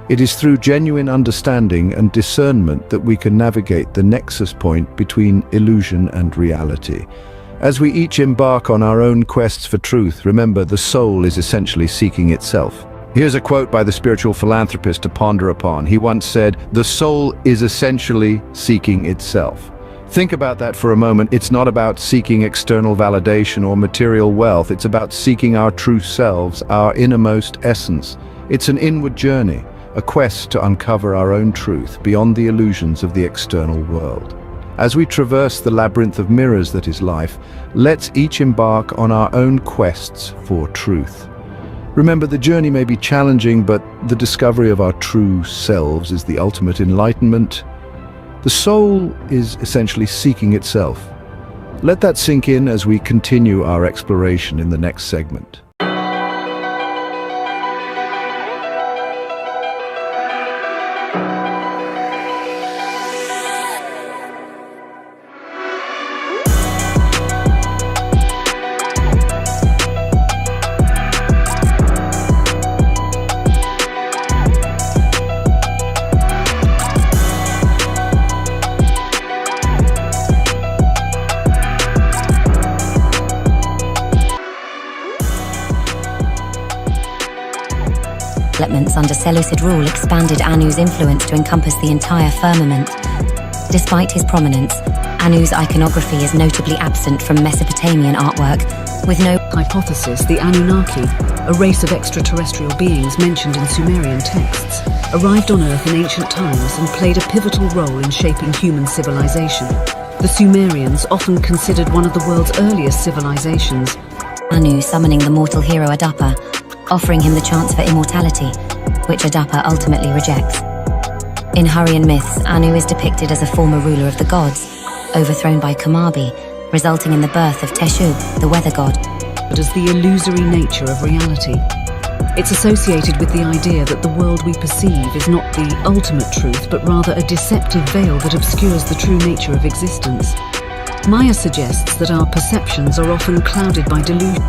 It is through genuine understanding and discernment that we can navigate the nexus point between illusion and reality. As we each embark on our own quests for truth, remember, the soul is essentially seeking itself. Here's a quote by the spiritual philanthropist to ponder upon. He once said, "The soul is essentially seeking itself." Think about that for a moment. It's not about seeking external validation or material wealth. It's about seeking our true selves, our innermost essence. It's an inward journey, a quest to uncover our own truth beyond the illusions of the external world. As we traverse the labyrinth of mirrors that is life, let's each embark on our own quests for truth. Remember, the journey may be challenging, but the discovery of our true selves is the ultimate enlightenment. The soul is essentially seeking itself. Let that sink in as we continue our exploration in the next segment. Developments under Seleucid rule expanded Anu's influence to encompass the entire firmament. Despite his prominence, Anu's iconography is notably absent from Mesopotamian artwork, with no hypothesis. The Anunnaki, a race of extraterrestrial beings mentioned in Sumerian texts, arrived on Earth in ancient times and played a pivotal role in shaping human civilization. The Sumerians, often considered one of the world's earliest civilizations, Anu summoning the mortal hero Adapa, offering him the chance for immortality, which Adapa ultimately rejects. In Hurrian myths, Anu is depicted as a former ruler of the gods, overthrown by Kamabi, resulting in the birth of Teshub, the weather god. But as the illusory nature of reality. It's associated with the idea that the world we perceive is not the ultimate truth, but rather a deceptive veil that obscures the true nature of existence. Maya suggests that our perceptions are often clouded by delusion.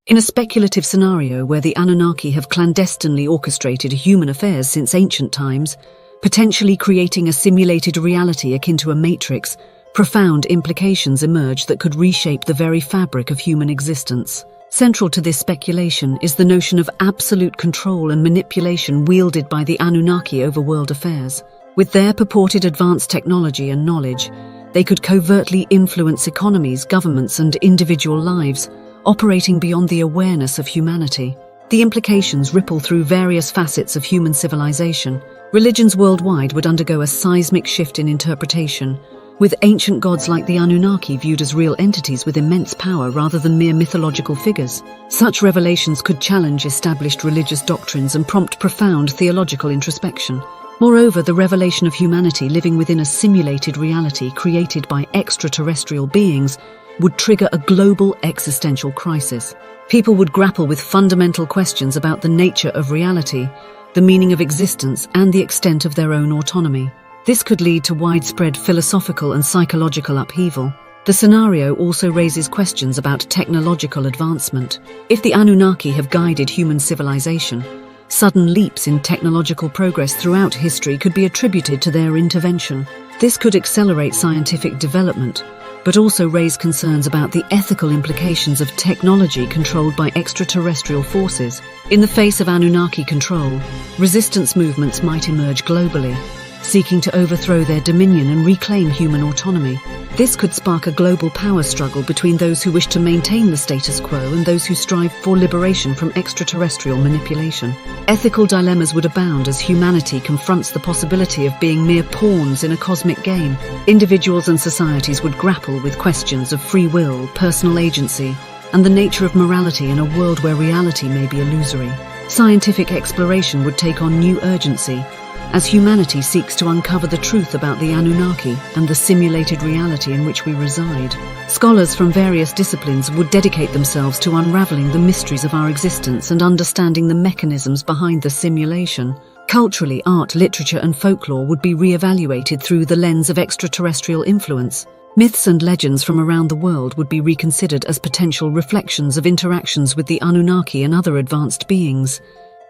In a speculative scenario where the Anunnaki have clandestinely orchestrated human affairs since ancient times, potentially creating a simulated reality akin to a matrix, profound implications emerge that could reshape the very fabric of human existence. Central to this speculation is the notion of absolute control and manipulation wielded by the Anunnaki over world affairs. With their purported advanced technology and knowledge, they could covertly influence economies, governments, and individual lives, operating beyond the awareness of humanity. The implications ripple through various facets of human civilization. Religions worldwide would undergo a seismic shift in interpretation, with ancient gods like the Anunnaki viewed as real entities with immense power rather than mere mythological figures. Such revelations could challenge established religious doctrines and prompt profound theological introspection. Moreover, the revelation of humanity living within a simulated reality created by extraterrestrial beings would trigger a global existential crisis. People would grapple with fundamental questions about the nature of reality, the meaning of existence, and the extent of their own autonomy. This could lead to widespread philosophical and psychological upheaval. The scenario also raises questions about technological advancement. If the Anunnaki have guided human civilization, sudden leaps in technological progress throughout history could be attributed to their intervention. This could accelerate scientific development, but also raise concerns about the ethical implications of technology controlled by extraterrestrial forces. In the face of Anunnaki control, resistance movements might emerge globally, seeking to overthrow their dominion and reclaim human autonomy. This could spark a global power struggle between those who wish to maintain the status quo and those who strive for liberation from extraterrestrial manipulation. Ethical dilemmas would abound as humanity confronts the possibility of being mere pawns in a cosmic game. Individuals and societies would grapple with questions of free will, personal agency, and the nature of morality in a world where reality may be illusory. Scientific exploration would take on new urgency, as humanity seeks to uncover the truth about the Anunnaki and the simulated reality in which we reside. Scholars from various disciplines would dedicate themselves to unraveling the mysteries of our existence and understanding the mechanisms behind the simulation. Culturally, art, literature, and folklore would be re-evaluated through the lens of extraterrestrial influence. Myths and legends from around the world would be reconsidered as potential reflections of interactions with the Anunnaki and other advanced beings.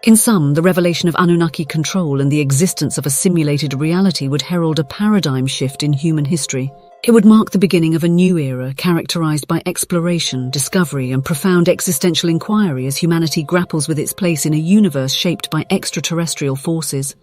In sum, the revelation of Anunnaki control and the existence of a simulated reality would herald a paradigm shift in human history. It would mark the beginning of a new era characterized by exploration, discovery, and profound existential inquiry as humanity grapples with its place in a universe shaped by extraterrestrial forces.